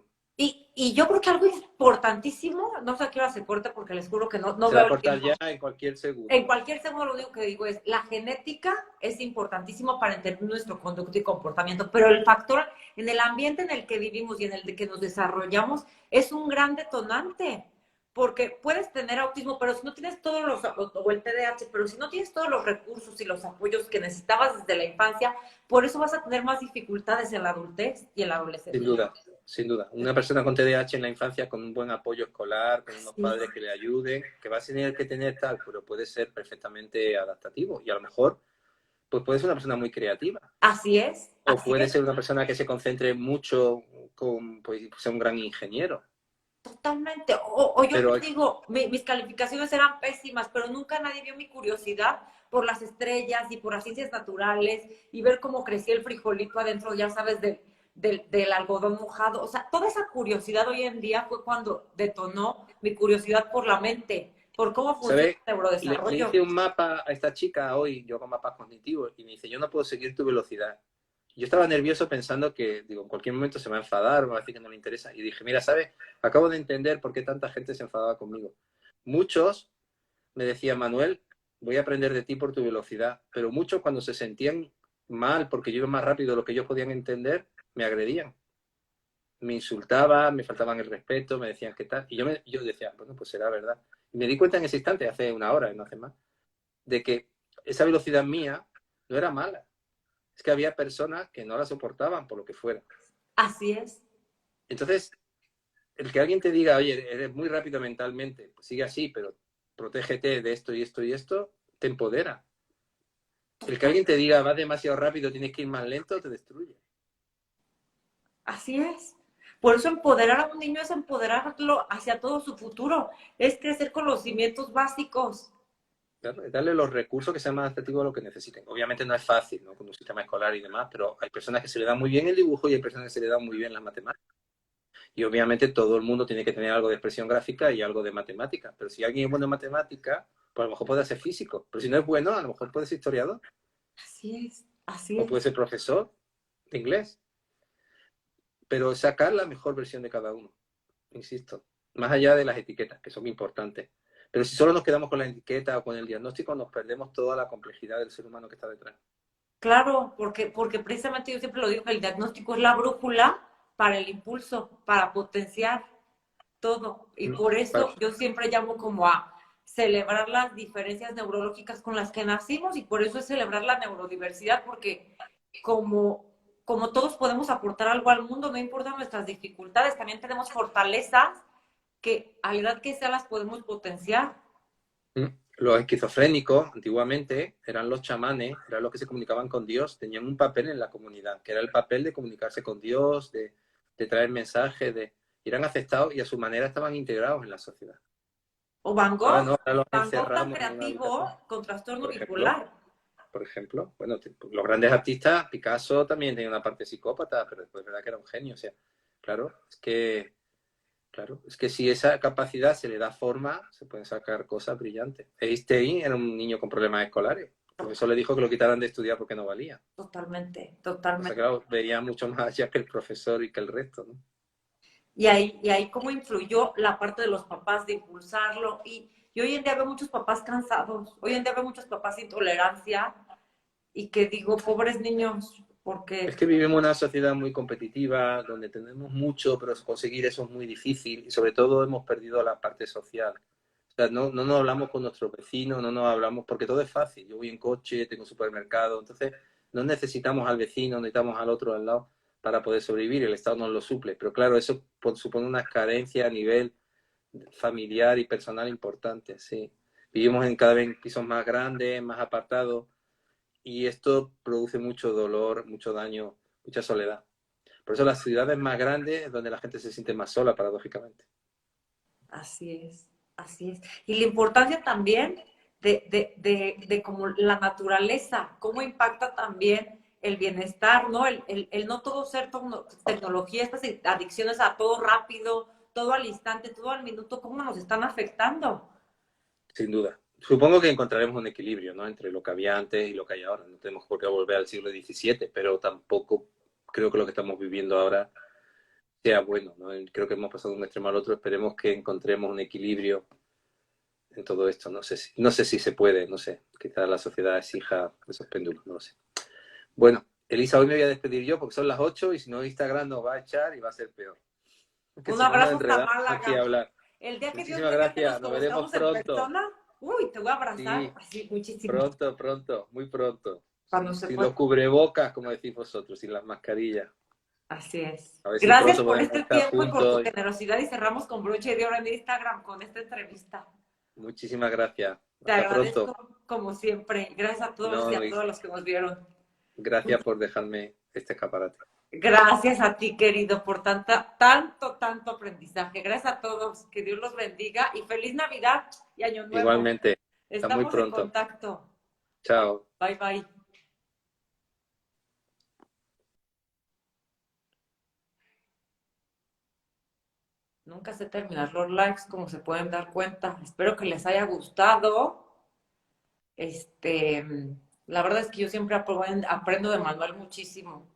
Y yo creo que algo importantísimo, no sé a qué hora se corta porque les juro que no Se va veo a el cortar tiempo. ya en cualquier En segundo. cualquier segundo lo único que digo es, la genética es importantísimo para entender nuestro conducta y comportamiento, pero el factor en el ambiente en el que vivimos y en el de que nos desarrollamos es un gran detonante, porque puedes tener autismo, pero si no tienes todos o el TDAH, pero si no tienes todos los recursos y los apoyos que necesitabas desde la infancia, por eso vas a tener más dificultades en la adultez y en la Sin adolescencia. duda, sin duda. Una persona con TDAH en la infancia, con un buen apoyo escolar, con unos Sí. padres que le ayuden, que va a tener que tener tal, pero puede ser perfectamente adaptativo. Y a lo mejor, pues puede ser una persona muy creativa. O Así puede es. ser una persona que se concentre mucho con, pues, ser un gran ingeniero. Totalmente. O yo Pero les digo, mis calificaciones eran pésimas, pero nunca nadie vio mi curiosidad por las estrellas y por las ciencias naturales y ver cómo crecía el frijolito adentro, ya sabes, del algodón mojado. O sea, toda esa curiosidad hoy en día fue cuando detonó mi curiosidad por la mente, por cómo funciona ¿sabes? el Le neurodesarrollo. hice un mapa a esta chica hoy, yo hago mapas cognitivos, y me dice, yo no puedo seguir tu velocidad. Yo estaba nervioso pensando que, digo, en cualquier momento se va a enfadar, me va a decir que no le interesa. Y dije, mira, ¿sabes? Acabo de entender por qué tanta gente se enfadaba conmigo. Muchos me decían, Manuel, voy a aprender de ti por tu velocidad, pero muchos cuando se sentían mal porque yo iba más rápido de lo que ellos podían entender, me agredían. Me insultaban, me faltaban el respeto, me decían qué tal. Y yo decía, bueno, pues será verdad. Y me di cuenta en ese instante, hace una hora, no hace más, de que esa velocidad mía no era mala. Es que había personas que no la soportaban por lo que fuera. Así es, Entonces, el que alguien te diga, oye, eres muy rápido mentalmente, pues sigue así, pero protégete de esto y esto y esto, te empodera. El que alguien te diga, vas demasiado rápido, tienes que ir más lento, te destruye. así es. Por eso empoderar a un niño es empoderarlo hacia todo su futuro, es crecer conocimientos básicos. Claro, darle los recursos que sean más atractivos a lo que necesiten. Obviamente no es fácil, ¿no? Con un sistema escolar y demás, pero hay personas que se le da muy bien el dibujo y hay personas que se le da muy bien las matemáticas. Y obviamente todo el mundo tiene que tener algo de expresión gráfica y algo de matemática. Pero si alguien es bueno en matemática, pues a lo mejor puede ser físico. Pero si no es bueno, a lo mejor puede ser historiador Así es, así o puede es. ser profesor de inglés. Pero sacar la mejor versión de cada uno, insisto. Más allá de las etiquetas, que son importantes. Pero si solo nos quedamos con la etiqueta o con el diagnóstico, nos perdemos toda la complejidad del ser humano que está detrás. Claro, porque precisamente yo siempre lo digo que el diagnóstico es la brújula para el impulso, para potenciar. todo. Y por eso yo siempre llamo como a celebrar las diferencias neurológicas con las que nacimos y por eso es celebrar la neurodiversidad, porque como todos podemos aportar algo al mundo, no importa nuestras dificultades, también tenemos fortalezas que a la edad que sea las podemos potenciar. Los esquizofrénicos, antiguamente, eran los chamanes, eran los que se comunicaban con Dios, tenían un papel en la comunidad, que era el papel de comunicarse con Dios, de traer mensajes, y eran aceptados y a su manera estaban integrados en la sociedad. O Van Ahora Gogh, no, ahora los Van Gogh tan encerramos en una creativo habitación. con trastorno Por ejemplo, bipolar. bueno, los grandes artistas, Picasso también tenía una parte psicópata, pero después es verdad que era un genio. O sea, claro, es que si esa capacidad se le da forma, se pueden sacar cosas brillantes. Einstein era un niño con problemas escolares. El profesor le dijo que lo quitaran de estudiar porque no valía. Totalmente, O sea, totalmente. claro, vería mucho más allá que el profesor y que el resto, ¿no? Y ahí cómo influyó la parte de los papás de impulsarlo. Y hoy en día veo muchos papás cansados, hoy en día veo muchos papás sin tolerancia y que digo, pobres niños, Es porque que vivimos en una sociedad muy competitiva, donde tenemos mucho, pero conseguir eso es muy difícil y sobre todo hemos perdido la parte social. O sea, no nos hablamos con nuestros vecinos, no nos hablamos, porque todo es fácil. Yo voy en coche, tengo un supermercado, entonces no necesitamos al vecino, necesitamos al otro al lado para poder sobrevivir, el Estado nos lo suple. Pero claro, eso supone una carencia a nivel familiar y personal importante, sí. Vivimos en cada vez en pisos más grandes, más apartados, y esto produce mucho dolor, mucho daño, mucha soledad. Por eso las ciudades más grandes es donde la gente se siente más sola, paradójicamente. así es, así es. Y la importancia también de como la naturaleza, cómo impacta también el bienestar, ¿no? El no todo ser tecnología, estas adicciones a todo rápido, todo al instante, todo al minuto, cómo nos están afectando. Sin duda. Supongo que encontraremos un equilibrio, ¿no? Entre lo que había antes y lo que hay ahora. No tenemos por qué volver al siglo XVII, pero tampoco creo que lo que estamos viviendo ahora sea bueno, ¿no? Creo que hemos pasado de un extremo al otro. Esperemos que encontremos un equilibrio en todo esto. No sé si se puede, no sé. Quizás la sociedad exija esos péndulos, no lo sé. Bueno, Elisa, hoy me voy a despedir yo porque son las 8 y si no Instagram nos va a echar y va a ser peor. Que Un si no nos abrazo hasta enredamos aquí a Málaga. hablar. El día que Dios Muchísimas mediante nos gracias, nos veremos conozcamos en pronto. persona, uy, te voy a abrazar Sí, así muchísimo. pronto, pronto, muy pronto. Cuando se Sin pueda. los cubrebocas, como decís vosotros, sin las mascarillas. Así es. A ver si Gracias pronto por podemos este estar tiempo y por tu juntos. generosidad y cerramos con broche de oro en Instagram con esta entrevista. Muchísimas gracias. Te Hasta pronto. agradezco como siempre. Gracias a todos y No, a todos los que nos vieron. gracias por dejarme este escaparate. Gracias a ti, querido, por tanto aprendizaje. Gracias a todos. Que Dios los bendiga y feliz Navidad y Año Nuevo. Igualmente, hasta muy Estamos en pronto. contacto. Chao. Bye, bye. Nunca sé terminar los lives, como se pueden dar cuenta. Espero que les haya gustado. La verdad es que yo siempre aprendo de Manuel muchísimo.